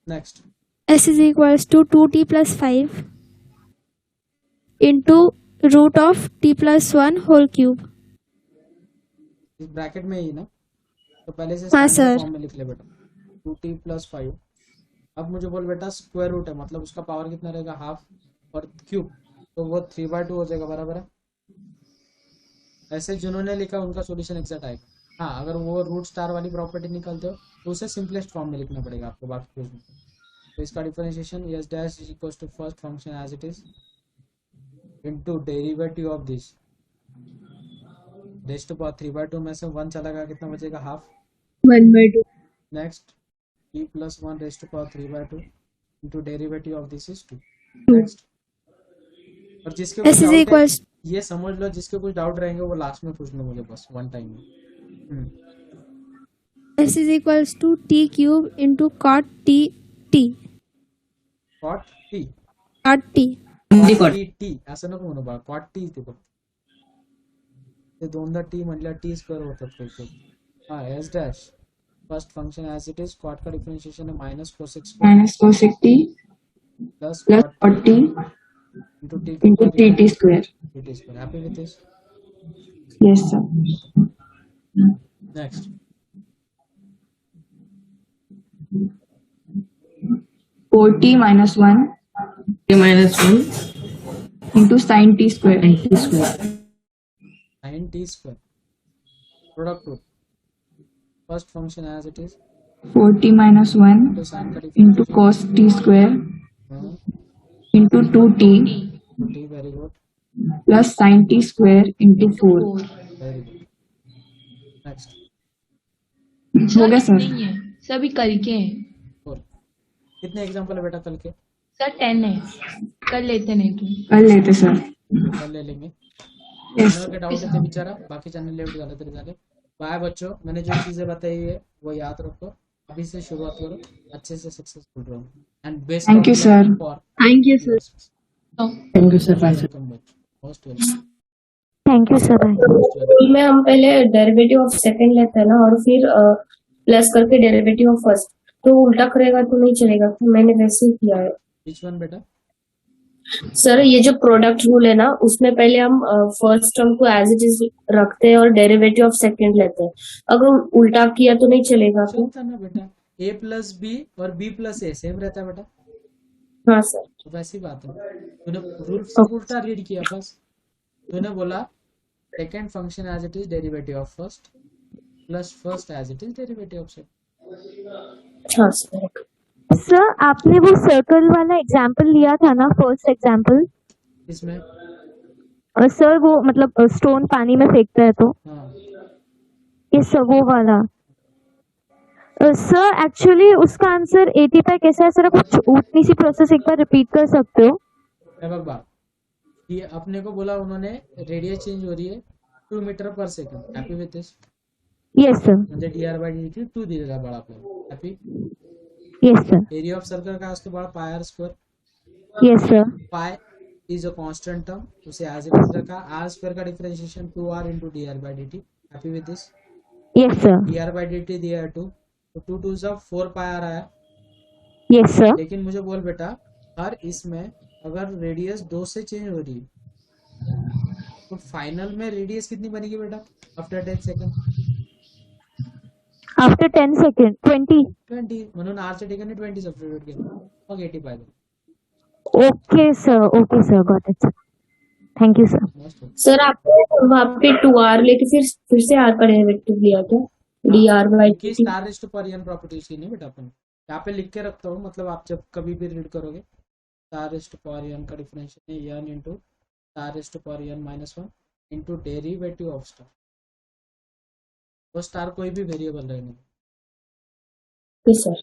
Next, S is equals to 2t plus 5 into root of t plus 1 whole cube. इस ब्रैकेट में ही ना, तो पहले से हाँ, स्टैंडर्ड सर. फॉर्म में लिख ले बेटा 2t plus 5. अब मुझे बोल बेटा स्क्वायर रूट है, मतलब उसका पावर कितना रहेगा हाफ, और क्यूब तो वो 3/2 हो जाएगा, बराबर है. ऐसे जिन्होंने लिखा उनका सॉल्यूशन एग्जैक्ट आएगा. हाँ, अगर वो रूट स्टार वाली प्रॉपर्टी निकालते हो तो उसे सिंपलेस्ट फॉर्म में लिखना पड़ेगा आपको बाकी कुछ नहीं. तो इसका differentiation s dash is equals to first function as it is into derivative of this raised to power 3/2 में से 1 चला गया, कितना बचेगा half. 1/2 next e plus 1 raised to power 3/2 into derivative of this is 2. Next, और जिसके कुछ S is doubt है equals ये समझ लो, जिसके कुछ डाउट रहेंगे वो लास्ट में पूछ लो मुझे बस वन टाइम में. S is equals to t cube into cot t t. cot t Cot t. t असं नको म्हणू बा, cot t ते फक्त ते दोनदा t म्हटलं t स्क्वेअर होतात काही. हा s dash first function as it is cot का डिफरेंशिएशन है -cosec square Minus cosec t plus plus cot cot t into t into 3t square. square. Happy with this? Yes, sir. Next, 4t minus 1 into sin t square. sin t square product root first function as it is 4t minus 1 to sin का into cos t square into 2t t. Very good, plus sin t square into 4. very good. Next, हो गया sir? नहीं है सभी कल के हैं 4. कितने एग्जाम्पल है बेटा कल के? सर 10 है कर लेते नहीं तो कर लेते सर. कल ले लेंगे. Yes. के डाउट है बेचारा, बाकी चैनल लेफ्ट झाले तरी झाले. बाय बच्चों, मैंने जो चीजें बताई है वो याद रखो, अभी से शुरुआत करो, अच्छे से सक्सेसफुल रहो and best. Thank you, sir. Thank you, sir. Thank you sir. Welcome बच्चों, most welcome. Thank you sir. Bye. में हम पहले डेरिवेटिव ऑफ सेकंड लेते हैं ना, और फिर प्लस करके डेरिवेटिव ऑफ फर्स्ट, तो उल्टा करेगा तो नहीं चलेगा, तो मैंने वैसे ही किया है. विच वन बेटा? सर ये जो प्रोडक्ट रूल है ना, उसमें पहले हम फर्स्ट टर्म को एज इट इज रखते हैं और डेरिवेटिव ऑफ सेकंड लेते हैं. अगर उल्टा किया तो नहीं चलेगा क्या? चलता ना बेटा, a प्लस बी और b प्लस ए सेम रहता है बेटा, हाँ सर. तो वैसी बात है. तूने रूल उल्टा रीड किया, बस तूने बोला second function as it is derivative of first plus first as it is derivative of second. हाँ सर सर आपने वो सर्कल वाला एग्जाम्पल लिया था ना, फर्स्ट एग्जाम्पल इसमें सर वो मतलब स्टोन पानी में फेंकता है तो हाँ इस वो वाला सर एक्चुअली उसका आंसर 85 कैसा है सर? कुछ उतनी सी प्रोसेस एक बार रिपीट कर सकते हो? बात ये अपने को बोला उन्होंने रेडियस चेंज हो रही है 2 मीटर पर second. Happy with this? Yes sir. म्हणजे dr/dt 2 दिलेला बड़ा आपल्याला. Happy? Yes sir. Area of circle काय असतो बड़ा? पाय are square. Yes sir. Pi is a constant term, उसे एज इट इज रखा. आर स्क्वायर का differentiation 2r into dr/dt. Happy with this? Yes sir. dr/dt दिया है 2, तो 2 2 जा 4 पाई आ रहा है. Yes sir. लेकिन मुझे बोल बेटा हर इसमें अगर रेडियस 2 से चेंज हो रही है तो फाइनल में रेडियस कितनी बनेगी बेटा आफ्टर 10 सेकंड? After 10 second 20. म्हणून r च्या ठिकाणी 20 सबस्टिट्यूट केलं, मग 85 झालं. Okay sir got it. Thank you sir. मस्त होतं. सर आपने वहाँ पे 2r लेके फिर से r का डेरिवेटिव लिया क्या? कि dr/dt. स्टार रेस्ट टू पर n प्रॉपर्टीज की नहीं बेटा, अपन यहाँ पे लिख के रखता हूँ, मतलब आप जब कभी भी रीड करोगे स्टार रेस्ट टू पर n का डिफरेंशियल है n into star raised to पर n -1 into derivative of star. वो स्टार कोई भी वेरिएबल रहने. सर